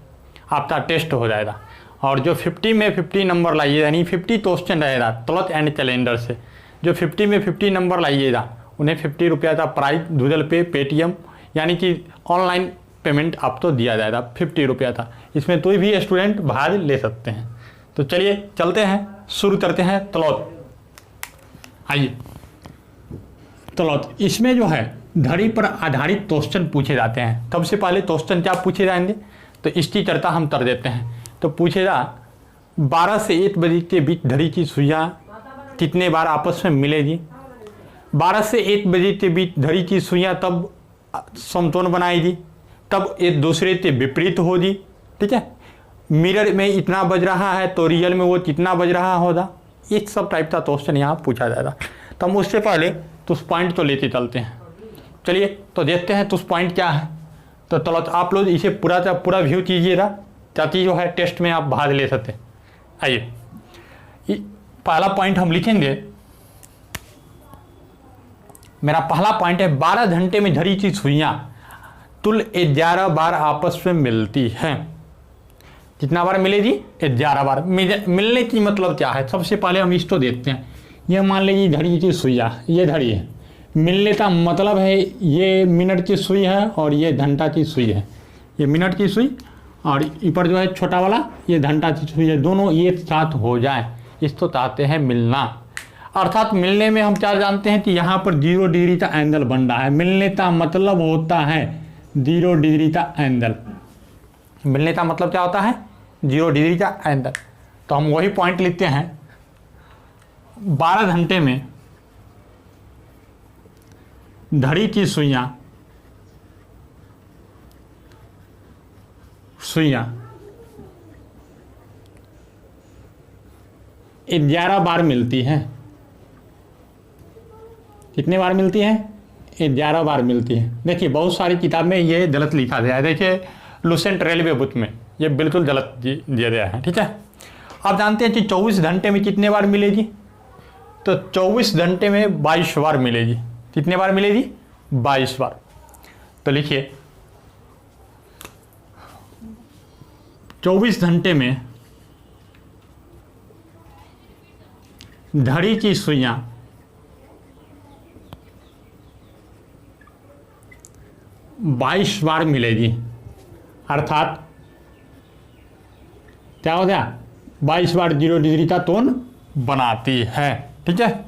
आपका टेस्ट हो जाएगा। और जो 50 में 50 नंबर लाइए, यानी 50 क्वेश्चन रहेगा तलत एंड कैलेंडर से, जो 50 में 50 नंबर लाइएगा उन्हें 50 रुपया का प्राइज गूगल पे, पेटीएम यानी कि ऑनलाइन पेमेंट आपको दिया जाएगा। 50 रुपया था। इसमें कोई भी स्टूडेंट भाग ले सकते हैं। तो चलिए चलते हैं, शुरू करते हैं तलौत। आइए तलौत, इसमें जो है धड़ी पर आधारित क्वेश्चन पूछे जाते हैं। सबसे पहले क्वेश्चन क्या पूछे जाएंगे, तो इसकी चर्चा हम कर देते हैं। तो पूछेगा 12 से 1 बजे के बीच धड़ी की सुइयाँ कितने बार आपस में मिलेगी। 12 से 1 बजे के बीच धड़ी की सुइयाँ तब समतोलन बनाएगी, तब एक दूसरे से विपरीत होगी। ठीक है, मिरर में इतना बज रहा है तो रियल में वो कितना बज रहा होगा। इस सब टाइप का क्वेश्चन यहाँ पूछा जाएगा। तो हम उससे पहले तो उस पॉइंट तो लेते चलते हैं। चलिए तो देखते हैं तो उस पॉइंट क्या है। तो चलो आप लोग इसे पूरा व्यू कीजिएगा ताकि जो है टेस्ट में आप भाग ले सकते। आइए पहला पॉइंट हम लिखेंगे। मेरा पहला पॉइंट है 12 घंटे में धरी की सुइयाँ कुल 11 बार आपस में मिलती हैं। कितना बार मिलेगी? 11 बार। मिलने की मतलब क्या है, सबसे पहले हम इसको देखते हैं। यह मान लीजिए धड़ी की सुइयाँ, ये धड़ी है। मिलने का मतलब है ये मिनट की सुई है और ये घंटा की सुई है। ये मिनट की सुई और ऊपर जो है छोटा वाला ये घंटा की सुई है। दोनों एक साथ हो जाए इसको कहते हैं मिलना। अर्थात मिलने में हम क्या जानते हैं कि यहाँ पर 0 डिग्री का एंगल बन रहा है। मिलने का मतलब होता है 0 डिग्री का एंगल। मिलने का मतलब क्या होता है? 0 डिग्री का एंगल। तो हम वही पॉइंट लिखते हैं। 12 घंटे में धड़ी की सुइयाँ 11 बार मिलती हैं। कितने बार मिलती हैं? 11 बार मिलती है। देखिए बहुत सारी किताब में ये गलत लिखा गया है। देखिए लुसेंट रेलवे बुक में ये बिल्कुल गलत दिया गया है। ठीक है, आप जानते हैं कि 24 घंटे में कितने बार मिलेगी? तो 24 घंटे में 22 बार मिलेगी। कितने बार मिलेगी? 22 बार। तो लिखिए 24 घंटे में धड़ी की सुइयाँ 22 बार मिलेगी। अर्थात क्या हो गया? 22 बार 0 डिग्री का कोण बनाती है। ठीक है,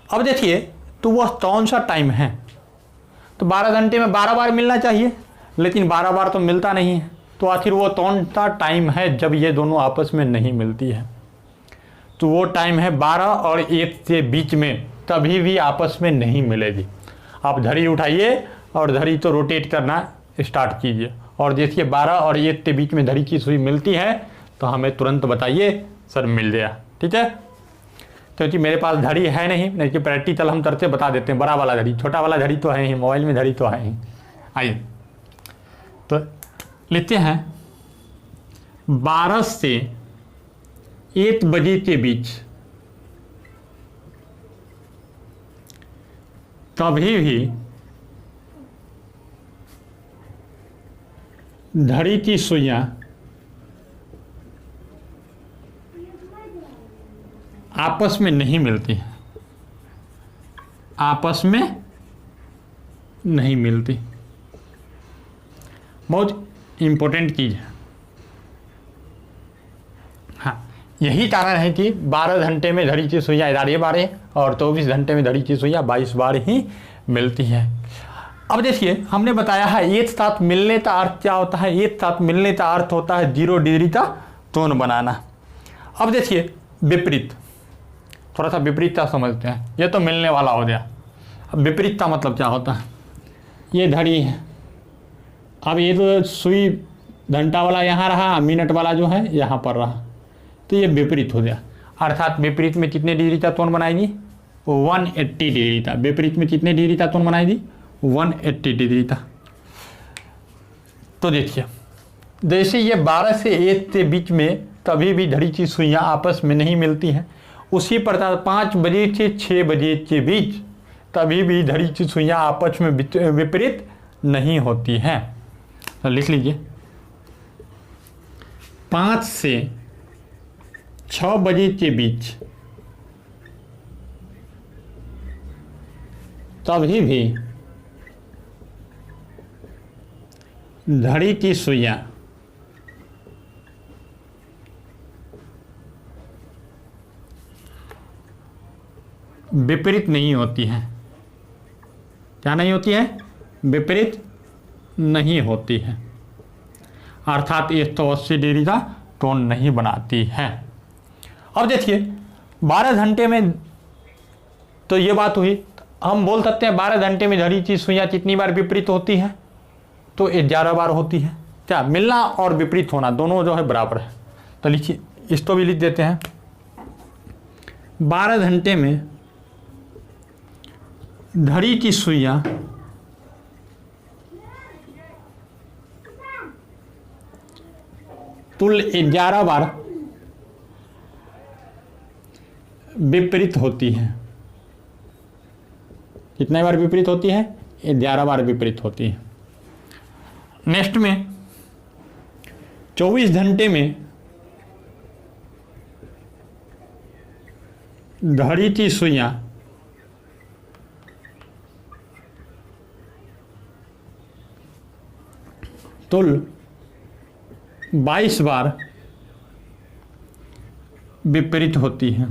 अब देखिए तो वह कौन सा टाइम है। तो 12 घंटे में 12 बार मिलना चाहिए, लेकिन 12 बार तो मिलता नहीं है। तो आखिर वो कौन सा टाइम है जब ये दोनों आपस में नहीं मिलती है? तो वो टाइम है 12 और 1 के बीच में, तभी भी आपस में नहीं मिलेगी। आप धड़ी उठाइए और धड़ी तो रोटेट करना स्टार्ट कीजिए और देखिए 12 और 1 के बीच में धड़ी की सुई मिलती है तो हमें तुरंत बताइए सर मिल गया। ठीक है, क्योंकि मेरे पास धड़ी है नहीं कि प्रैक्टिकल हम करते बता देते हैं। बड़ा वाला धड़ी, छोटा वाला धड़ी तो है ही, मोबाइल में धड़ी तो है ही। आइए तो लिखते हैं 12 से 1 बजे के बीच कभी भी धड़ी की सुइयाँ आपस में नहीं मिलती। आपस में नहीं मिलती, बहुत इम्पोर्टेंट चीज़ है। हाँ, यही कारण है कि 12 घंटे में धड़ी की सुइयाँ 11 बार है और 24 घंटे में धड़ी की सुइयाँ 22 बार ही मिलती है। अब देखिए हमने बताया है एक साथ मिलने का अर्थ क्या होता है। एक साथ मिलने का अर्थ होता है 0 डिग्री का कोण बनाना। अब देखिए विपरीत, थोड़ा सा विपरीत का समझते हैं। ये तो मिलने वाला हो गया। अब विपरीत का मतलब क्या होता है? ये धड़ी है, अब ये तो सुई घंटा वाला यहाँ रहा, मिनट वाला जो है यहाँ पर रहा, तो ये विपरीत हो गया। अर्थात विपरीत में कितने डिग्री का कोण बनाएगी? 180 डिग्री का। विपरीत में कितने डिग्री का कोण बनाएगी? 180 डिग्री का। तो देखिए जैसे ये 12 से 1 के बीच में कभी भी धड़ी की सुइयाँ आपस में नहीं मिलती हैं, उसी प्रकार 5 बजे से 6 बजे के बीच कभी भी धड़ी की सुइयाँ आपस में विपरीत नहीं होती हैं। तो लिख लीजिए 5 से 6 बजे के बीच कभी भी घड़ी की सुइयां विपरीत नहीं होती हैं। क्या नहीं होती है? विपरीत नहीं होती है, अर्थात 180 डिग्री का कोण नहीं बनाती है। अब देखिए 12 घंटे में, तो ये बात हुई। हम बोल सकते हैं 12 घंटे में घड़ी की सुइयां कितनी बार विपरीत होती है? तो 11 बार होती है। क्या मिलना और विपरीत होना दोनों जो है बराबर है। तो लिखिए, इसको भी लिख देते हैं। 12 घंटे में घड़ी की सुइयां कुल 11 बार विपरीत होती है। कितने बार विपरीत होती है? 11 बार विपरीत होती है। नेक्स्ट में 24 घंटे में घड़ी की सुइयां कुल 22 बार विपरीत होती है।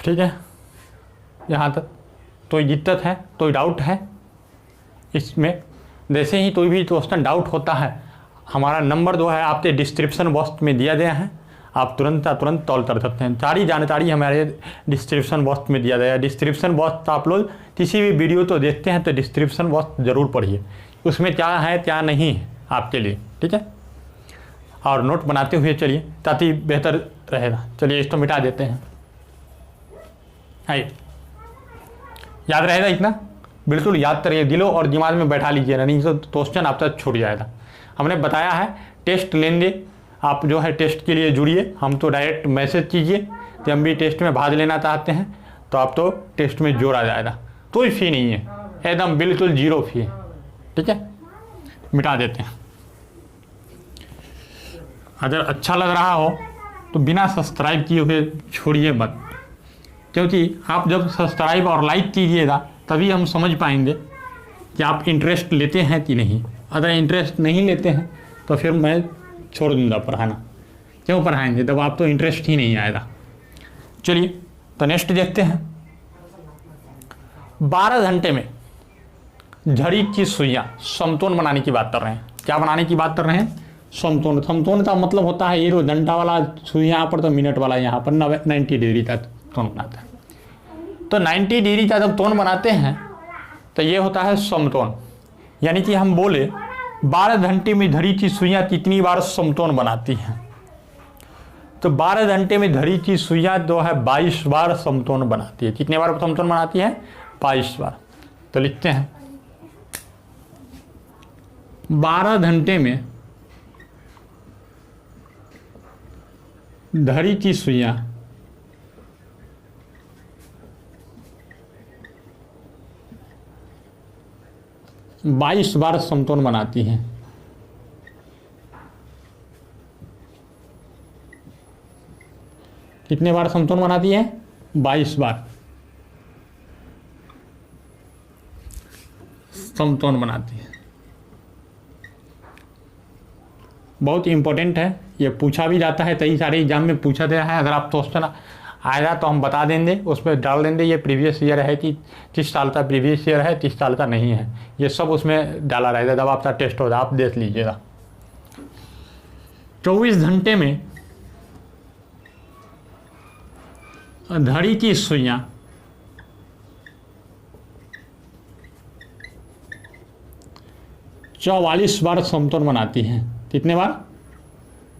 ठीक है, यहाँ तक कोई दिक्कत है, कोई डाउट है इसमें? जैसे ही कोई भी क्वेश्चन डाउट होता है, हमारा नंबर जो है आपके डिस्क्रिप्शन बॉक्स में दिया गया है, आप तुरंत कॉल कर सकते हैं। सारी जानकारी हमारे डिस्क्रिप्शन बॉक्स में दिया गया है। डिस्क्रिप्शन बॉक्स आप लोग किसी भी वीडियो तो देखते हैं तो डिस्क्रिप्शन बॉक्स ज़रूर पढ़िए, उसमें क्या है क्या नहीं है आपके लिए, ठीक है। और नोट बनाते हुए चलिए ताकि बेहतर रहेगा। चलिए इसको मिटा देते हैं। आइए, याद रहेगा इतना? बिल्कुल याद करिए, दिलो और दिमाग में बैठा लीजिए, नहीं तो क्वेश्चन आप तक छूट जाएगा। हमने बताया है टेस्ट लेंगे, आप जो है टेस्ट के लिए जुड़िए। हम तो डायरेक्ट मैसेज कीजिए कि हम भी टेस्ट में भाग लेना चाहते हैं, तो आप तो टेस्ट में जोड़ा जाएगा। कोई फ़ी नहीं है, एकदम बिल्कुल 0 फी है, ठीक है। मिटा देते हैं। अगर अच्छा लग रहा हो तो बिना सब्सक्राइब किए हुए छोड़िए मत, क्योंकि आप जब सब्सक्राइब और लाइक कीजिएगा तभी हम समझ पाएंगे कि आप इंटरेस्ट लेते हैं कि नहीं। अगर इंटरेस्ट नहीं लेते हैं तो फिर मैं छोड़ दूंगा पढ़ाना। क्यों पढ़ाएंगे जब आप तो इंटरेस्ट ही नहीं आएगा। चलिए तो नेक्स्ट देखते हैं। 12 घंटे में घड़ी की सुइयां समतोल बनाने की बात कर रहे हैं। क्या बनाने की बात कर रहे हैं? समतोल। समतोल का मतलब होता है ये जो घंटा वाला सुइयां यहाँ पर, तो मिनट वाला यहाँ पर 90 डिग्री का कोण बनाता है। तो 90 डिग्री का जब कोण बनाते हैं तो ये होता है समतोल। यानी कि हम बोले 12 घंटे में घड़ी की सुइयां कितनी बार समतोल बनाती हैं, तो 12 घंटे में घड़ी की सुइयां जो है 22 बार समतोल बनाती है। कितने बार समतोल बनाती है? 22 बार। तो लिखते हैं 12 घंटे में घड़ी की सुइयां बाईस बार समतोल बनाती हैं। कितने बार समतोल बनाती है? 22 बार समतोल बनाती है। बहुत इंपॉर्टेंट है, ये पूछा भी जाता है, कई सारे एग्जाम में पूछा गया है। अगर आप क्वेश्चन आएगा तो हम बता देंगे, उसमें डाल देंगे ये प्रीवियस ईयर है कि 30 साल का प्रीवियस ईयर है, 30 साल का नहीं है, ये सब उसमें डाला रहेगा। जब आपका टेस्ट होगा आप देख लीजिएगा। 24 घंटे में घड़ी की सुइयां चौवालीस बार समतोल बनाती हैं। कितने बार?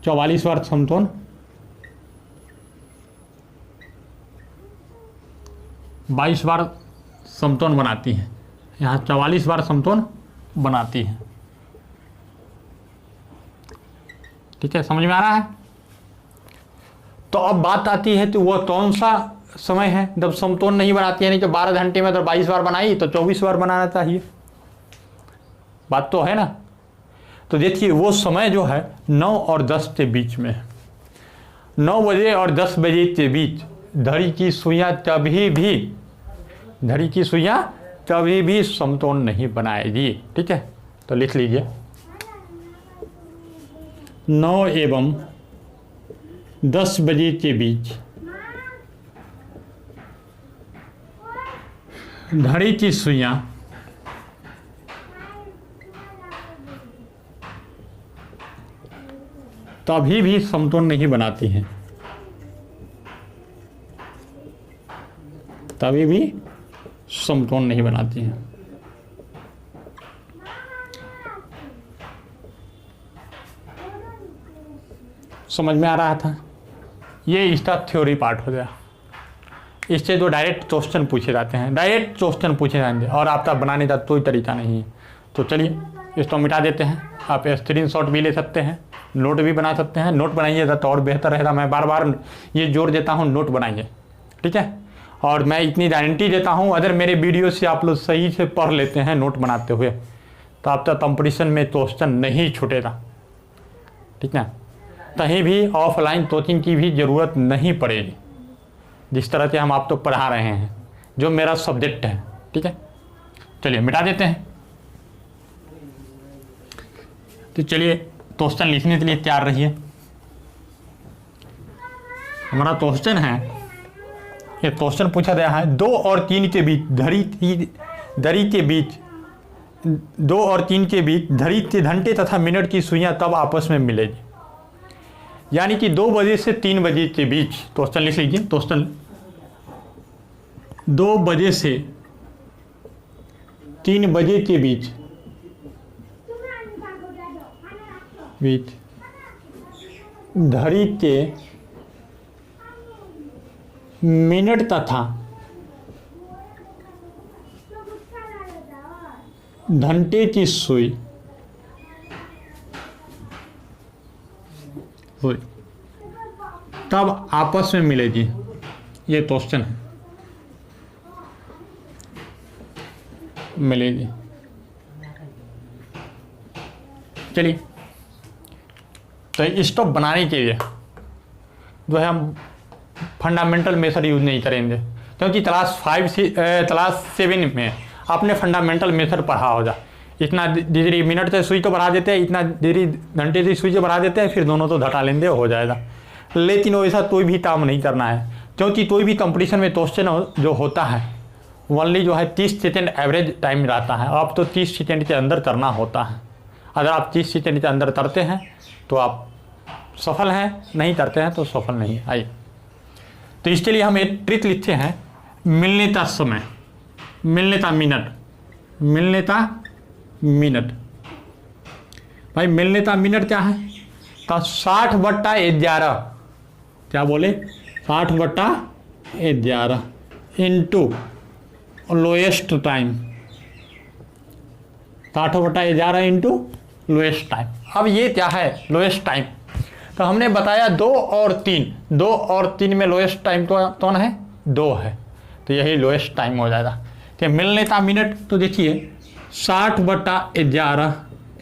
44 बार समतोल। 22 बार समतोल बनाती हैं, यहाँ 44 बार समतोल बनाती हैं। ठीक है, समझ में आ रहा है? तो अब बात आती है तो वह कौन सा समय है जब समतोल नहीं बनाती है? नहीं तो 12 घंटे में तो 22 बार बनाई तो 24 बार बनाना चाहिए, बात तो है ना। तो देखिए वो समय जो है 9 और 10 के बीच में है। 9 बजे और 10 बजे के बीच धड़ी की सुइयां कभी भी समतोल नहीं बनाएगी। ठीक है, तो लिख लीजिए 9 एवं 10 बजे के बीच धड़ी की सुइयां कभी भी समतोल नहीं बनाती हैं, कभी भी समतोल नहीं बनाती हैं। समझ में आ रहा था? ये इसका थ्योरी पार्ट हो गया। इससे जो डायरेक्ट क्वेश्चन पूछे जाते हैं, डायरेक्ट क्वेश्चन पूछे जाएंगे और आपका बनाने का कोई तरीका नहीं है। तो चलिए इसको मिटा देते हैं। आप स्क्रीनशॉट भी ले सकते हैं, नोट भी बना सकते हैं। नोट बनाइएगा तो और बेहतर रहेगा। मैं बार बार ये जोर देता हूँ, नोट बनाइए। ठीक है, और मैं इतनी गारंटी देता हूँ, अगर मेरे वीडियो से आप लोग सही से पढ़ लेते हैं नोट बनाते हुए, तो आपका कंपटीशन में क्वेश्चन नहीं छूटेगा। ठीक है, कहीं भी ऑफलाइन कोचिंग की भी ज़रूरत नहीं पड़ेगी, जिस तरह से हम आप तो पढ़ा रहे हैं, जो मेरा सब्जेक्ट है। ठीक है, चलिए मिटा देते हैं। तो चलिए क्वेश्चन लिखने के लिए तैयार रहिए। हमारा क्वेश्चन है, ये क्वेश्चन पूछा गया है 2 और 3 के बीच धड़ी के बीच 2 और 3 के बीच धड़ी के घंटे तथा मिनट की सुइयां तब आपस में मिलेगी। यानी कि 2 बजे से 3 बजे के बीच, क्वेश्चन लिख लीजिए। क्वेश्चन 2 बजे से 3 बजे के बीच धड़ी के मिनट तथा घंटे की सुई तब आपस में मिलेगी। ये क्वेश्चन है, मिलेगी। चलिए, तो इसको बनाने के लिए जो है हम फंडामेंटल मेथड यूज नहीं करेंगे, क्योंकि क्लास 7 में आपने फंडामेंटल मेथड पढ़ा होगा। इतना डिग्री मिनट से सुई को बढ़ा देते हैं, इतना डिग्री घंटे से सुई को बढ़ा देते हैं, फिर दोनों तो घटा लेंगे, हो जाएगा। लेकिन वैसा कोई भी काम नहीं करना है, क्योंकि कोई भी कंपटीशन में क्वेश्चन जो होता है ओनली जो है 30 सेकेंड एवरेज टाइम रहता है। आप तो 30 सेकेंड के अंदर करना होता है। अगर आप 30 सेकेंड के अंदर करते हैं तो आप सफल हैं, नहीं करते हैं तो सफल नहीं। आइए, तो इसके लिए हम एक ट्रिक लिखते हैं, मिलने का समय, मिलने का मिनट, मिलने का मिनट। भाई मिलने का मिनट क्या है? तो 60/11, क्या बोले? 60/11 into lowest time, 60/11 into lowest time. अब ये क्या है लोएस्ट टाइम? तो हमने बताया 2 और 3 में लोएस्ट टाइम तो कौन है? 2 है, तो यही लोएस्ट टाइम हो जाएगा। तो मिलने का मिनट, तो देखिए 60/11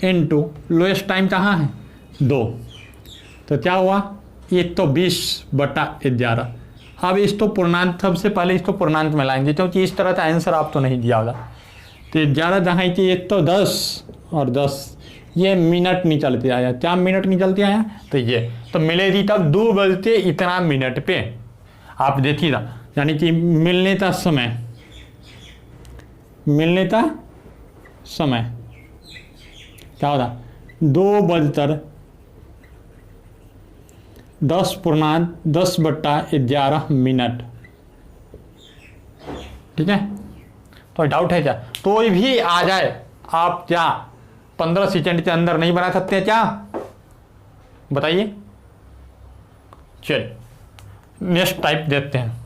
इंटू लोएस्ट टाइम कहाँ है? 2, तो क्या हुआ? 120/11। अब इसको पूर्णांक, सबसे पहले इसको पूर्णांक में लाएंगे, क्योंकि इस तरह का आंसर आप तो नहीं दिया होगा। तो 11 जहाँ की 110 और 10, ये मिनट निकलते आया। क्या मिनट निकलते आया? तो ये तो मिलेगी तब 2 बजते इतना मिनट पे। आप देखिएगा, यानी कि मिलने का समय, मिलने का समय क्या होता? 2 बजकर 10/11 मिनट। ठीक है, तो डाउट है क्या? कोई भी आ जाए, आप क्या 15 सेकेंड के अंदर नहीं बना सकते हैं क्या? बताइए। चलिए नेक्स्ट टाइप देखते हैं।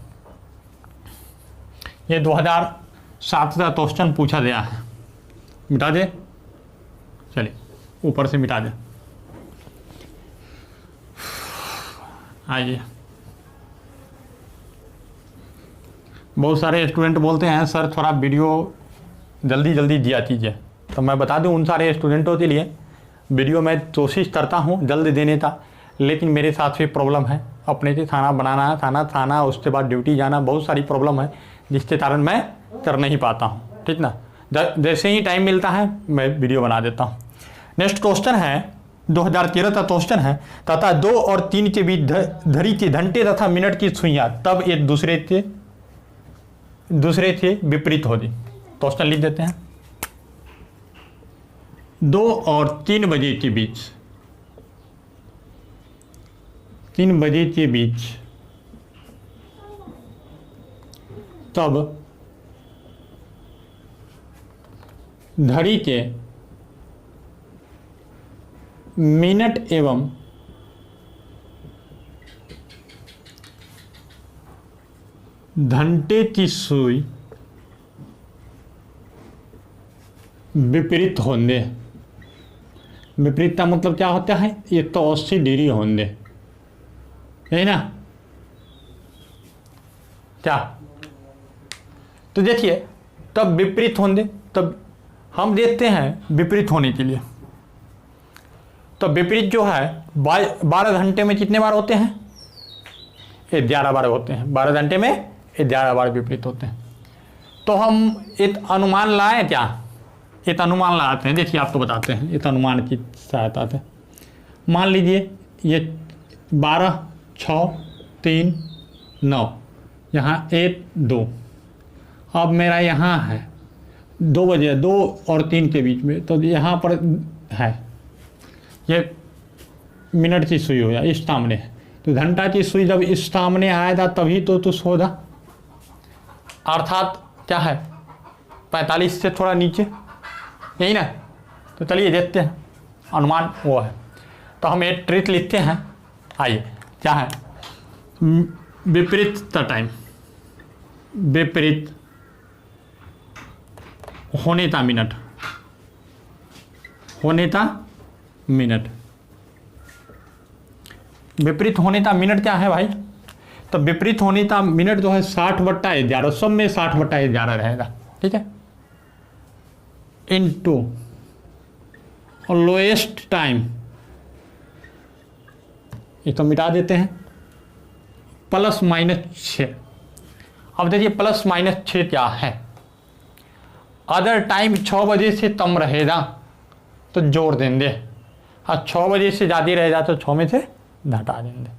ये 2007 का क्वेश्चन पूछा गया है, मिटा दे। चलिए ऊपर से मिटा दे। आइए, बहुत सारे स्टूडेंट बोलते हैं सर थोड़ा वीडियो जल्दी जल्दी दिया कीजिए। तो मैं बता दूं उन सारे स्टूडेंटों के लिए, वीडियो मैं कोशिश करता हूं जल्द देने का, लेकिन मेरे साथ भी प्रॉब्लम है। अपने से खाना बनाना है, खाना उसके बाद ड्यूटी जाना, बहुत सारी प्रॉब्लम है जिसके कारण मैं कर नहीं पाता हूँ, ठीक ना। जैसे ही टाइम मिलता है मैं वीडियो बना देता हूँ। नेक्स्ट क्वेश्चन है 2013 का क्वेश्चन है, तथा 2 और 3 के बीच धरी के घंटे तथा मिनट की सुइयां तब एक दूसरे से विपरीत होगी। क्वेश्चन लिख देते हैं। 2 और 3 बजे के बीच, 3 बजे के बीच तब घड़ी के मिनट एवं घंटे की सुई विपरीत होंगे। विपरीत का मतलब क्या होता है? ये तो 80 डिग्री होंगे, यही ना क्या? तो देखिए तब विपरीत होंगे, तब हम देखते हैं विपरीत होने के लिए। तो विपरीत जो है 12 घंटे में कितने बार होते हैं? 11 बार होते हैं। 12 घंटे में 11 बार विपरीत होते हैं। तो हम एक अनुमान लाएं क्या? एक अनुमान लगाते हैं। देखिए आपको बताते हैं एक अनुमान की सहायता से। मान लीजिए ये 12, 6, 3, 9, यहाँ 1, 2। अब मेरा यहाँ है 2 बजे, 2 और 3 के बीच में, तो यहाँ पर है ये मिनट की सुई हो या इस सामने है, तो घंटा की सुई जब इस सामने आएगा तभी तो होगा, अर्थात क्या है 45 से थोड़ा नीचे, यही ना। तो चलिए देखते हैं अनुमान वो है। तो हम एक ट्रिक लिखते हैं, आइए क्या है, विपरीत का टाइम, विपरीत होने का मिनट, होने का मिनट। विपरीत होने का मिनट क्या है भाई? तो विपरीत होने का मिनट जो है 60/11, सब में 60/11 रहेगा, ठीक है, इनटू लोएस्ट टाइम, ये तो मिटा देते हैं, +-6। अब देखिए +-6 क्या है? अगर टाइम 6 बजे से कम रहेगा तो जोड़ देंगे, और 6 बजे से ज़्यादा रहेगा तो 6 में से घटा देंगे।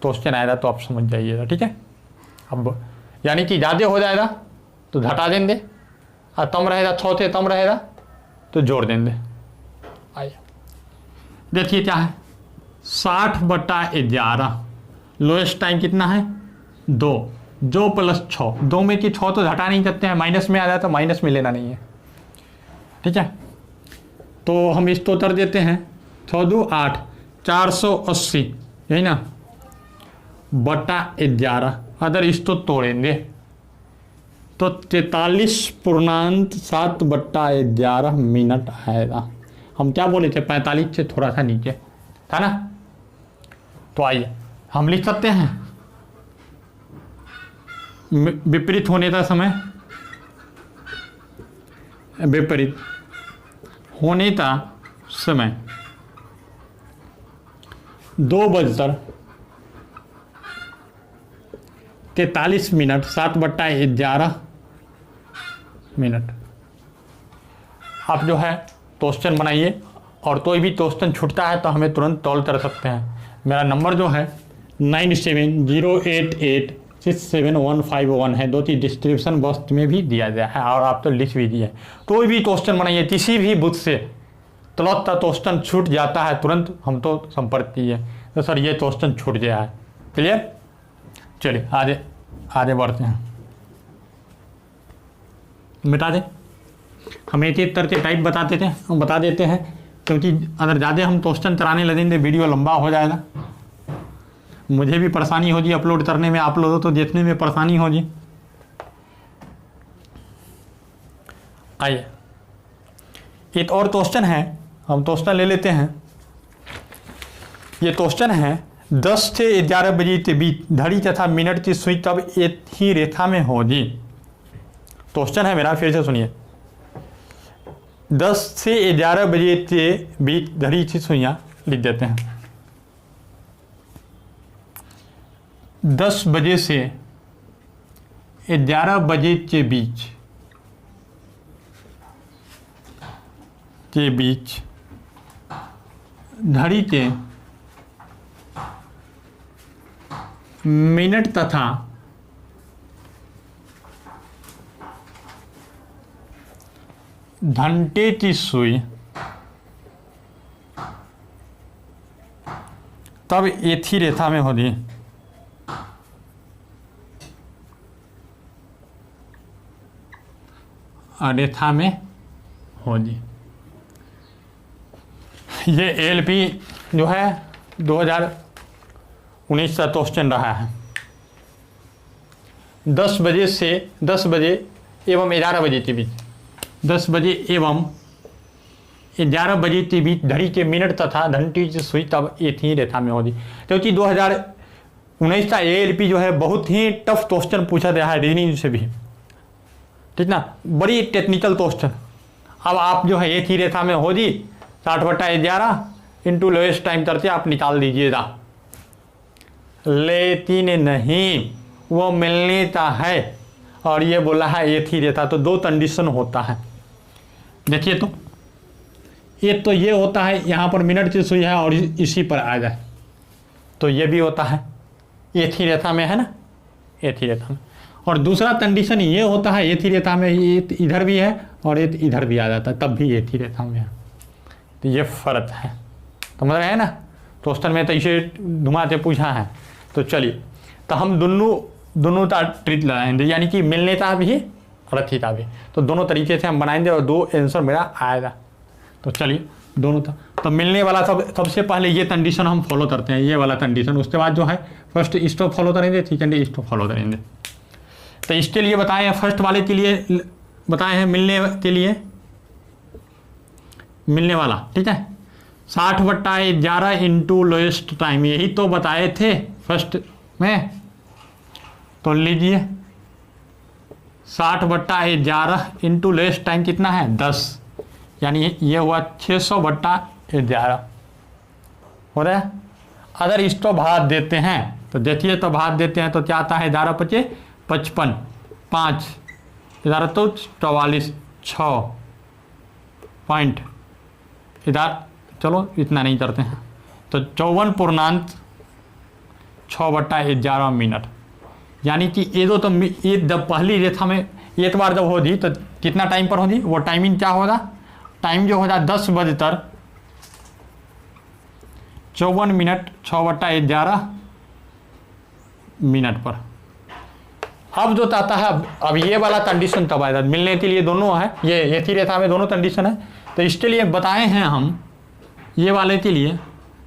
तो क्वेश्चन आएगा तो आप समझ जाइएगा, ठीक है। अब यानी कि ज़्यादा हो जाएगा तो घटा देंगे, और कम रहेगा 6 से कम रहेगा तो जोड़ देंगे। आइए देखिए क्या है, 60/11, लोएस्ट टाइम कितना है 2, जो +6, 2 में कि 6 तो घटा नहीं सकते हैं, माइनस में आ जाए तो माइनस में लेना नहीं है, ठीक है। तो हम इसको उतर देते हैं, 6 2 8, 480, यही ना, /11। अगर इसको तोड़ेंगे तो 43.7/11 मिनट आएगा। हम क्या बोले थे, 45 से थोड़ा सा नीचे था ना। तो आइए हम लिख सकते हैं विपरीत होने का समय, विपरीत होने का समय 2:43 मिनट, 7/11 मिनट। आप जो है क्वेश्चन बनाइए, और कोई भी क्वेश्चन छूटता है तो हमें तुरंत कॉल कर सकते हैं। मेरा नंबर जो है 9708867151 है, दो तीन डिस्क्रिप्शन बॉक्स में भी दिया गया है, और आप तो लिख भी दिए। कोई भी क्वेश्चन बनाइए किसी भी बुक से, तुरंत का क्वेश्चन छूट जाता है तुरंत हम तो संपर्क कीजिए, तो सर ये क्वेश्चन छूट गया है। क्लियर? चलिए आगे बढ़ते हैं। मिटा दें, हम एक एक करके टाइप बता देते हैं, क्योंकि अगर ज़्यादा हम क्वेश्चन कराने लगेंगे वीडियो लंबा हो जाएगा, मुझे भी परेशानी होगी अपलोड करने में, आप लोगों तो देखने में परेशानी होगी। आइए एक और क्वेश्चन है, हम क्वेश्चन ले लेते हैं। ये क्वेश्चन है 10 से 11 बजे के बीच घड़ी तथा मिनट की सुई तब एक ही रेखा में होगी। क्वेश्चन है मेरा, फिर से सुनिए। 10 से 11 बजे के बीच घड़ी की सुइयां लिख देते हैं। 10 बजे से 11 बजे के बीच घड़ी के मिनट तथा घंटे की सुई तब एक ही रेखा में होगी। रेखा में होगी। ये एलपी जो है 2019 का क्वेश्चन रहा है। 10 बजे एवं 11 बजे के बीच, 10 बजे एवं 11 बजे के बीच घड़ी के मिनट तथा घंटी की सुई तब एक ही रेखा में होगी। क्योंकि 2019 का एएलपी जो है बहुत ही टफ क्वेश्चन पूछा गया है रीजनिंग से भी, ठीक ना, बड़ी टेक्निकल क्वेश्चन। अब आप जो है एक ही रेखा में होगी, 60/11 इंटू लोएस्ट टाइम करके आप निकाल दीजिएगा। लेकिन नहीं, वो मिलने का है और ये बोला है एक ही रेखा, तो 2 कंडीशन होता है। देखिए तो एक तो ये होता है यहाँ पर मिनट की सुई है और इसी पर आ जाए, तो ये भी होता है एक ही रेखा में, है ना, एक ही रेखा में। और दूसरा कंडीशन ये होता है एक ही रेखा में, एक इधर भी है और एक इधर भी आ जाता है, तब भी एक ही रेखा में है। तो ये फ़र्क है, समझ रहे हैं ना। क्वेश्चन में तो इसे घुमा के पूछा है। तो चलिए, तो हम दोनों का ट्रिक लगाएंगे, यानी कि मिलने का भी और अथी का भी, तो दोनों तरीके से हम बनाएंगे और 2 आंसर मेरा आएगा। तो चलिए दोनों था, तो मिलने वाला सबसे पहले ये कंडीशन हम फॉलो करते हैं, ये वाला कंडीशन। उसके बाद जो है फर्स्ट स्टॉप फॉलो करेंगे, सेकंड स्टॉप फॉलो करेंगे। तो इसके लिए बताए हैं, फर्स्ट वाले के लिए बताए हैं मिलने के लिए, मिलने वाला, ठीक है, 60/11 इंटू लोएस्ट टाइम, यही तो बताए थे फर्स्ट में। तो लीजिए 60/11 इंटू लोएस्ट टाइम कितना है 10, यानी ये हुआ 600/11 हो रहा है। अगर इसको भाग देते हैं तो देखिए, तो भाग देते हैं तो क्या आता है, 11 × 5 = 55, 5 11 तो 44, 6 पॉइंट इधर, चलो इतना नहीं करते हैं, तो 54.6/11 मिनट। यानी कि ये दो, तो ये जब पहली रेखा में एक बार जब होगी तो कितना टाइम पर होगी, वो टाइमिंग क्या होगा, टाइम जो होगा 10 बजकर 54 मिनट 6/11 मिनट पर। अब जो आता है, अब ये वाला कंडीशन तब आएगा, मिलने के लिए दोनों है, ये एक ही रेखा में दोनों कंडीशन है। तो इसके लिए बताए हैं हम, ये वाले के लिए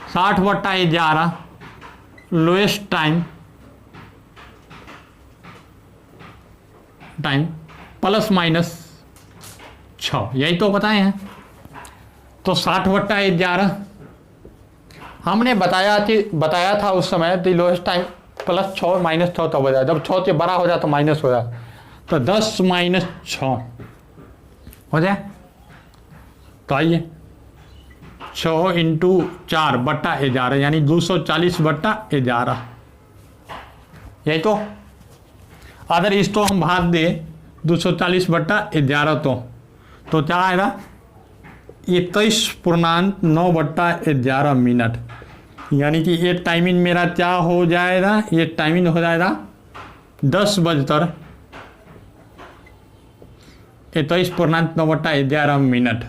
60/11 लोएस्ट टाइम ±6, यही तो बताए हैं। तो 60/11 हमने बताया था उस समय, तो लोएस्ट टाइम +6 -6 तब हो जाए, जब 6 से बड़ा हो जाए तो माइनस हो जाए, तो 10 - 6 हो जाए। तो आइए 6 × 4/11 यानी 240/11, यही तो। अगर इसको हम भाग दे 240/11 तो क्या आएगा, 21.9/11 मिनट। यानी कि ये टाइमिंग मेरा क्या हो जाएगा, ये टाइमिंग हो जाएगा 10 बजकर 21.9/11 मिनट।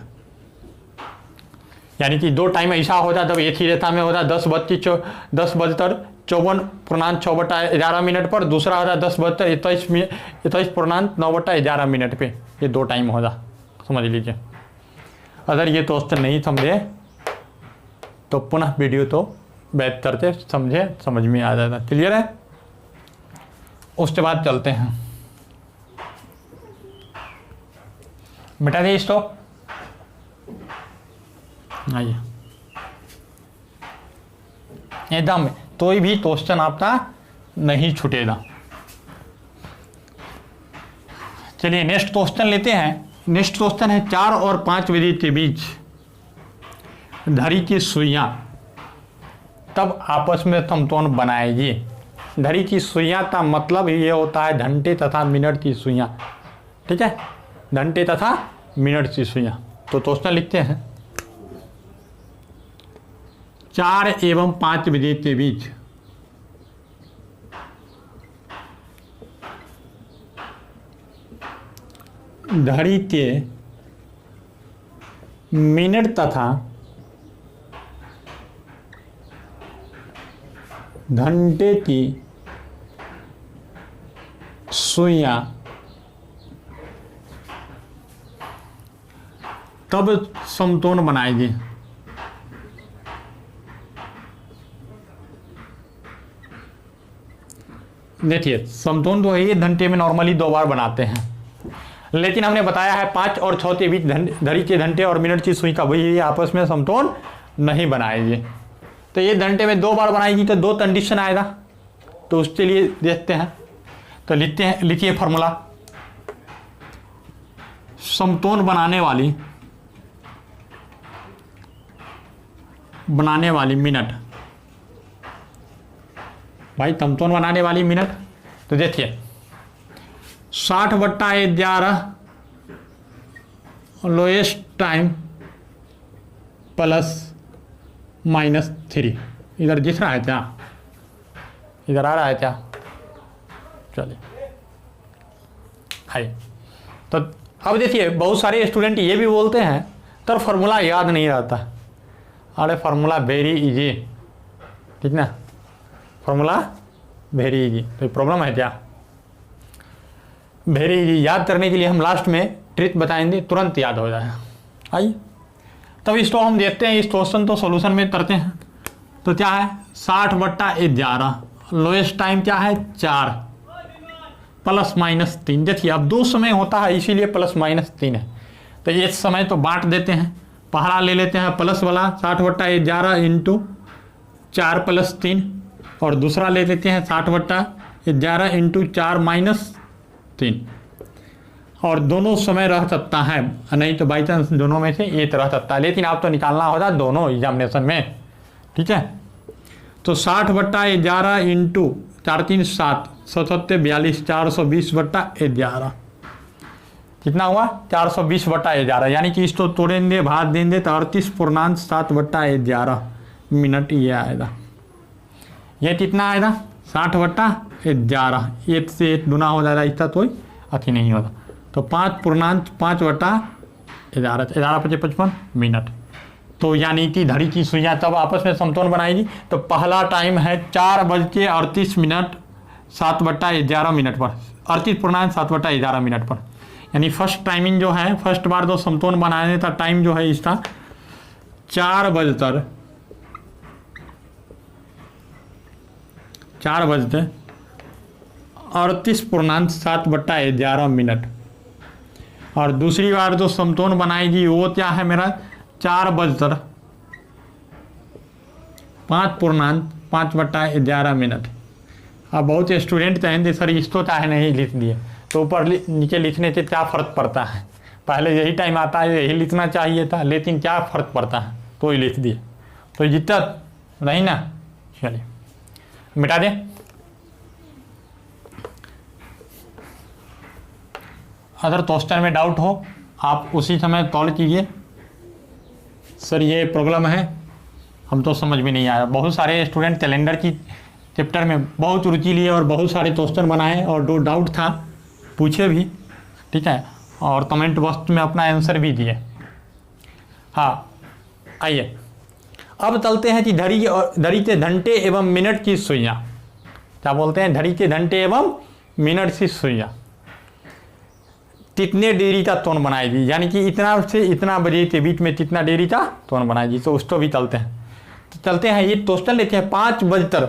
यानी कि 2 टाइम ऐसा हो जाए, जब एक ही रेखा में हो जाए 10 बजकर 54.6/11 मिनट पर, दूसरा हो जाए 10 बजकर 21.9/11 मिनट पे, ये 2 टाइम हो जाए, समझ लीजिए। अगर ये क्वेश्चन नहीं समझे तो पुनः वीडियो तो बैठ करते समझ में आ जाएगा। क्लियर है। उसके बाद चलते हैं, मिटा दिए इसको, आइए एकदम कोई भी क्वेश्चन आपका नहीं छूटेगा। चलिए नेक्स्ट क्वेश्चन लेते हैं। नेक्स्ट क्वेश्चन है 4 और 5 बजे के बीच घड़ी की सुइयां तब आपस में समतोलन बनाएगी। धड़ी की सुइयां का मतलब ये होता है घंटे तथा मिनट की सुइयां। ठीक है, घंटे तथा मिनट की सुइयां। तो क्वेश्चन लिखते हैं 4 एवं 5 बजे के बीच घड़ी के मिनट तथा घंटे की सुइयां तब समतोलन बनाएगी। देखिए समतोलन तो ये घंटे में नॉर्मली 2 बार बनाते हैं, लेकिन हमने बताया है 5 और 6 के बीच घड़ी के घंटे और मिनट की सुई का वही आपस में समतोलन नहीं बनाएगी। तो ये घंटे में 2 बार बनाएगी तो 2 कंडीशन आएगा। तो उसके लिए देखते हैं, तो लिखिए फॉर्मूला। समतोलन बनाने वाली मिनट, भाई समतोलन बनाने वाली मिनट। तो देखिए 60/11 लोएस्ट टाइम +-3। इधर दिख रहा है क्या, इधर आ रहा है क्या? चलिए हाय। तो अब देखिए बहुत सारे स्टूडेंट ये भी बोलते हैं तो फार्मूला याद नहीं रहता। अरे फार्मूला वेरी इजी, ठीक ना, फार्मूला वेरी इजी। तो प्रॉब्लम है क्या? वेरी इजी याद करने के लिए हम लास्ट में ट्रिक बताएंगे, तुरंत याद हो जाए। आइए तब इसको हम देखते हैं, इस क्वेश्चन तो सॉल्यूशन में करते हैं। तो क्या है 60/11 लोएस्ट टाइम क्या है 4 +-3। देखिए अब 2 समय होता है इसीलिए +-3 है। तो एक समय तो बांट देते हैं, पहला ले लेते हैं प्लस वाला 60/11 × 4 + 3 और दूसरा ले लेते हैं 60/11 × 4 - 3। और दोनों समय रह सकता है, नहीं तो बाई चांस दोनों में से एक रह सकता है, लेकिन आप तो निकालना होगा दोनों एग्जामिनेशन में। ठीक है, तो 60/11 × 4 3 7 77 42 420/11 कितना हुआ 420/11, यानी कि इसको तोड़ेंगे भाग देंगे तो 38.7/11 मिनट ये आएगा। ये कितना आएगा 60/11, एक से एक गुना हो जाएगा, इसका कोई अति नहीं होगा। तो 5.5/11 11×5 = 55 मिनट। तो यानी कि घड़ी की सुइयां तब आपस में समतोलन बनाएगी। तो पहला टाइम है 4:38 7/11 मिनट पर, 38.7/11 मिनट पर। यानी फर्स्ट टाइमिंग जो है, फर्स्ट बार जो समतोलन बनाने का टाइम जो है इसका 4:38.7/11 मिनट। और दूसरी बार जो समतोलन बनाएगी वो क्या है मेरा 4:05.5/11 मिनट। अब बहुत स्टूडेंट कहेंगे सर इसको चाहे नहीं लिख दिए, तो ऊपर नीचे लिखने से क्या फ़र्क पड़ता है, पहले यही टाइम आता है यही लिखना चाहिए था, लेकिन क्या फ़र्क पड़ता है, तो ही लिख दिए, तो दिक्कत नहीं ना। चलिए मिटा दें। अगर क्वेश्चन में डाउट हो आप उसी समय कॉल कीजिए, सर ये प्रॉब्लम है हम तो समझ में नहीं आया। बहुत सारे स्टूडेंट कैलेंडर की चैप्टर में बहुत रुचि लिए और बहुत सारे क्वेश्चन बनाए और जो डाउट था पूछे भी, ठीक है, और कमेंट बॉक्स में अपना आंसर भी दिए। हाँ आइए अब चलते हैं कि घड़ी के घंटे एवं मिनट की सुइयाँ, क्या बोलते हैं घड़ी के घंटे एवं मिनट की सुइयाँ कितने देरी का टोन बनाएगी, यानी कि इतना से इतना बजे के बीच में कितना देरी का टोन बनाएगी। तो उसको भी चलते हैं। तो चलते हैं ये क्वेश्चन लेते हैं 5:15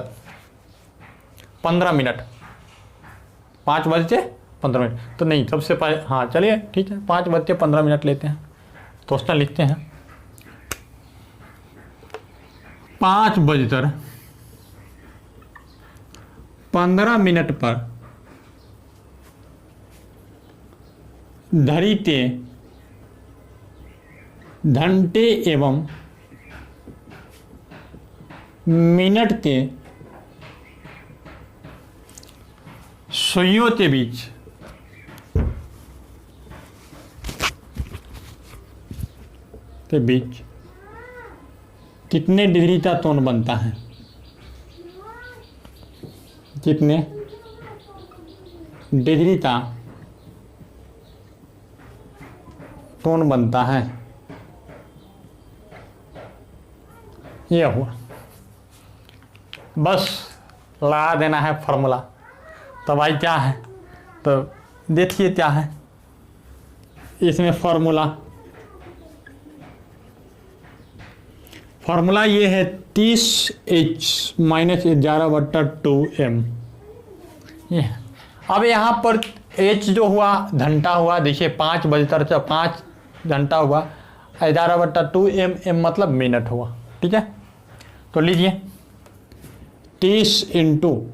5:15 तो नहीं सबसे पहले, हाँ चलिए ठीक है 5:15 लेते हैं। क्वेश्चन लिखते हैं 5:15 पर घड़ी के घंटे एवं मिनट के सुइयों के बीच कितने डिग्री का कोण बनता है? कितने डिग्री का कोण बनता है? ये हुआ, बस लगा देना है फॉर्मूला। तो भाई क्या है, तो देखिए क्या है इसमें फार्मूला ये है 30H माइनस 11/2m। ये अब यहाँ पर H जो हुआ घंटा हुआ, देखिए 5 बजकर 5 घंटा हुआ, 11/2m, m मतलब मिनट हुआ। ठीक है, तो लीजिए 30 इंटू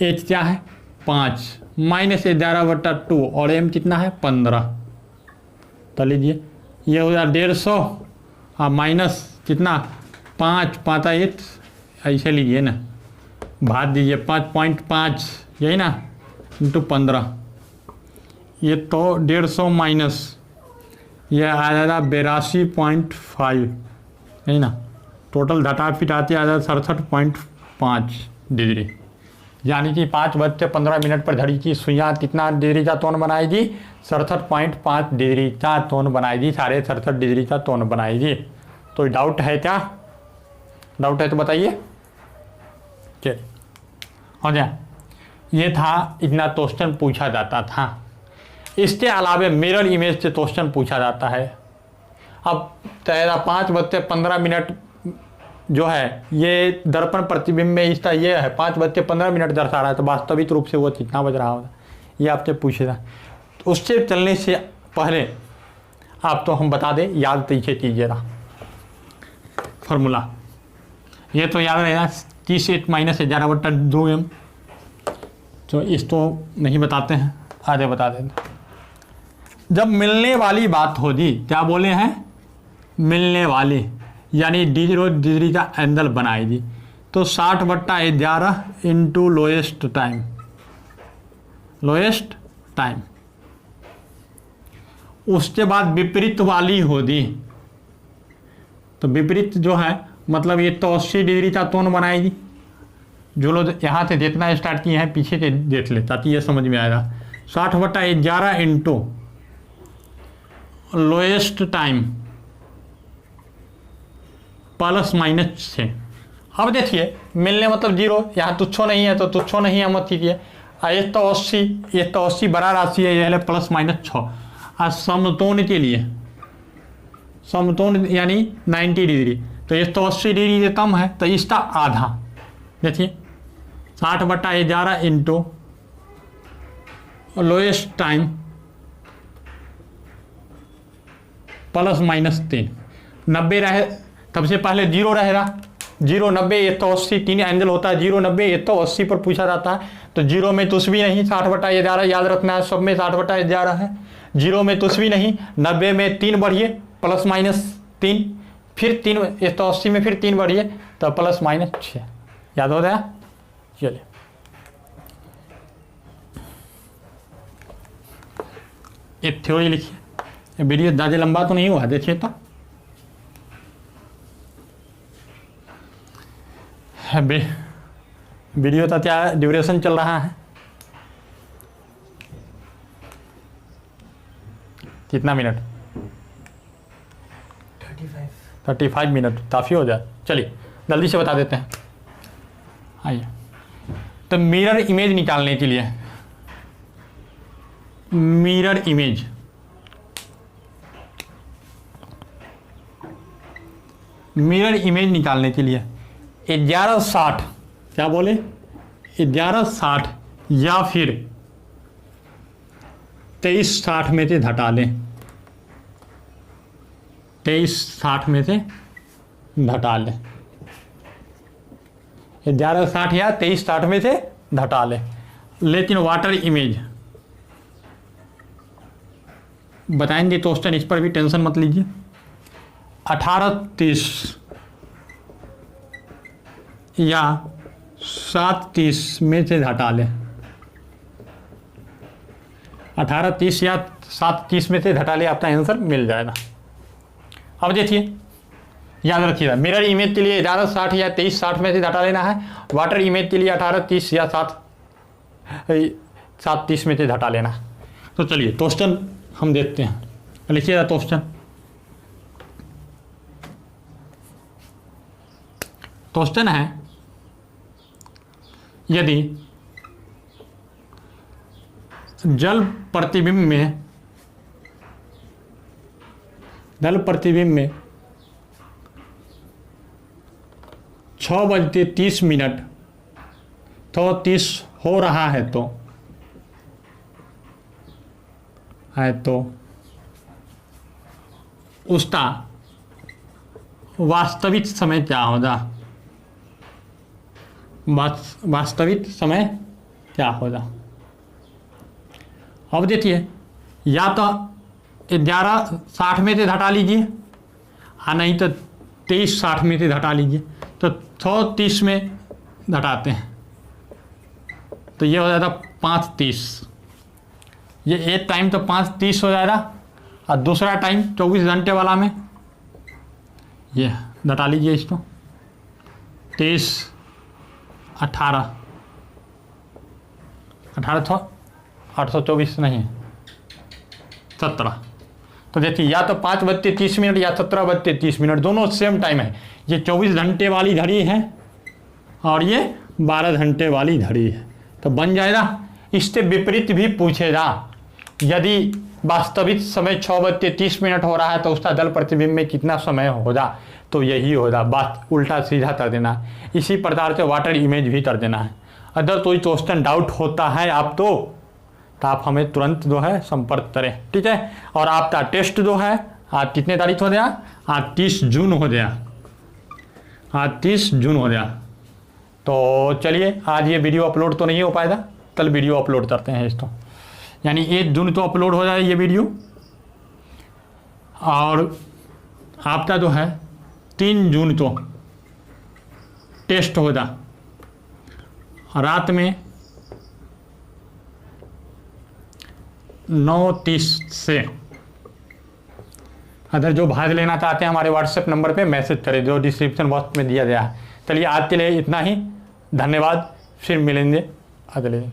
H क्या है 5 माइनस 11/2 और m कितना है 15। तो लीजिए ये हो जाए 150 हाँ माइनस कितना 5 5 8 ऐसे लीजिए ना, भाग दीजिए 5.5 यही ना इंटू 15, ये तो 150 माइनस ये आ जाएगा 82.5 यही ना, टोटल घटा फिटाते आ जाएगा 67.5 डिग्री। यानी कि 5:15 पर घड़ी की सुइयाँ कितना डिग्री का कोण बनाएगी? 67.5 डिग्री का कोण बनाएगी, 67.5 डिग्री का कोण बनाएगी। तो डाउट है क्या? डाउट है तो बताइए। चलिए हो गया, ये था इतना क्वेश्चन पूछा जाता था। इसके अलावा मिरर इमेज से क्वेश्चन पूछा जाता है। अब 5:15 जो है ये दर्पण प्रतिबिंब में इसका ये है 5:15 दर्शा रहा है, तो वास्तविक रूप से वो कितना बज रहा होगा ये आपसे पूछेगा। उससे चलने से पहले आप तो हम बता दें, याद पीछे कीजिएगा फार्मूला। ये तो याद रहेगा 30H माइनस 11/2m। तो इसको नहीं बताते हैं, आगे बता देते। जब मिलने वाली बात होगी, क्या बोले हैं? मिलने वाली, यानी डिग्री का एंगल बनाएगी, तो 60/11 इंटू लोएस्ट टाइम। उसके बाद विपरीत वाली होगी, तो विपरीत जो है मतलब ये तो 80 डिग्री का कोण बनाएगी। जो लोग यहाँ से देखना स्टार्ट किए हैं पीछे से देख ले ताकि ये समझ में आएगा। 60/11 into lowest time plus minus 6। अब देखिए मिलने मतलब जीरो, यहाँ तुच्छो नहीं है तो तुच्छो नहीं है मत कीजिए। ये तो 80 बड़ा राशि है, यह प्लस माइनस 6। आज समतोन के लिए समतोन यानी 90 डिग्री, तो ये तो 80 डिग्री से कम है, तो इसका आधा। देखिए 60/11 into lowest time plus minus 3। 90 रहे, सबसे पहले जीरो रहेगा। 0 90 ये तो 80, 3 एंगल होता है। 0 90 ये तो 80 पर पूछा जाता है, तो 0 में कुछ भी नहीं, 60/11 याद रखना है, सब में 60/11 है। 0 में कुछ भी नहीं, 90 में 3 बढ़िए प्लस माइनस 3, फिर 3 ये तो 80 में फिर 3 बढ़िए तो प्लस माइनस 6। याद हो गया? चलिए एक थ्योरी लिखिए। वीडियो ज़्यादा लंबा तो नहीं हुआ, देखिए तो वीडियो का क्या ड्यूरेशन चल रहा है? कितना मिनट? 35 मिनट काफ़ी हो जाए। चलिए जल्दी से बता देते हैं। आइए, तो मिरर इमेज निकालने के लिए मिरर इमेज निकालने के लिए 1160 क्या बोले 1160 या फिर 2360 में से घटा लें। 2360 में से घटा लें, 1160 या 2360 में से घटा लें। लेकिन वाटर इमेज बताएंगे क्वेश्चन, इस पर भी टेंशन मत लीजिए। 1830 या 730 में से घटा लें। 18:30 या 7:30 में से घटा ले, आपका आंसर मिल जाएगा। अब देखिए, याद रखिएगा, मिरर इमेज के लिए 11:60 या 23:60 में से घटा लेना है। वाटर इमेज के लिए 18:30 या 7:30 में से घटा लेना है। तो चलिए क्वेश्चन हम देखते हैं, लिखिएगा क्वेश्चन। क्वेश्चन है, यदि जल प्रतिबिंब में 6:30 तो 30 हो रहा है तो उसका वास्तविक समय क्या होगा? वास्तविक समय क्या होगा? अब देखिए, या तो 11:60 में से घटा लीजिए, हाँ नहीं तो 23:60 में से घटा लीजिए। तो 6:30 में घटाते हैं तो ये हो जाता 5:30। ये एक टाइम तो 5:30 हो जाएगा, और दूसरा टाइम 24 घंटे वाला में ये घटा लीजिए इसको। 23 18 18 824 नहीं 17। तो देखिए, या तो 5:30 या 17:30, दोनों सेम टाइम है। ये 24 घंटे वाली घड़ी है और ये 12 घंटे वाली घड़ी है, तो बन जाएगा। इससे विपरीत भी पूछेगा, यदि वास्तविक समय 6:30 हो रहा है तो उसका जल प्रतिबिंब में कितना समय होगा? तो यही होगा, बात उल्टा सीधा कर देना है। इसी प्रकार से वाटर इमेज भी कर देना है। अगर कोई क्वेश्चन डाउट होता है तो आप हमें तुरंत जो है संपर्क करें, ठीक है। और आपका टेस्ट जो है आज कितने तारीख हो गया? आज 30 जून हो गया, आज 30 जून हो गया। तो चलिए, आज ये वीडियो अपलोड तो नहीं हो पाएगा, कल वीडियो अपलोड करते हैं इसको, यानी 1 जून तो अपलोड हो जाए ये वीडियो। और आपका जो है 3 जून तो टेस्ट होगा रात में 9:30 से। अगर जो भाग लेना चाहते हैं हमारे व्हाट्सएप नंबर पे मैसेज करें, जो डिस्क्रिप्शन बॉक्स में दिया गया है। चलिए, आज के लिए इतना ही, धन्यवाद, फिर मिलेंगे अगले दिन।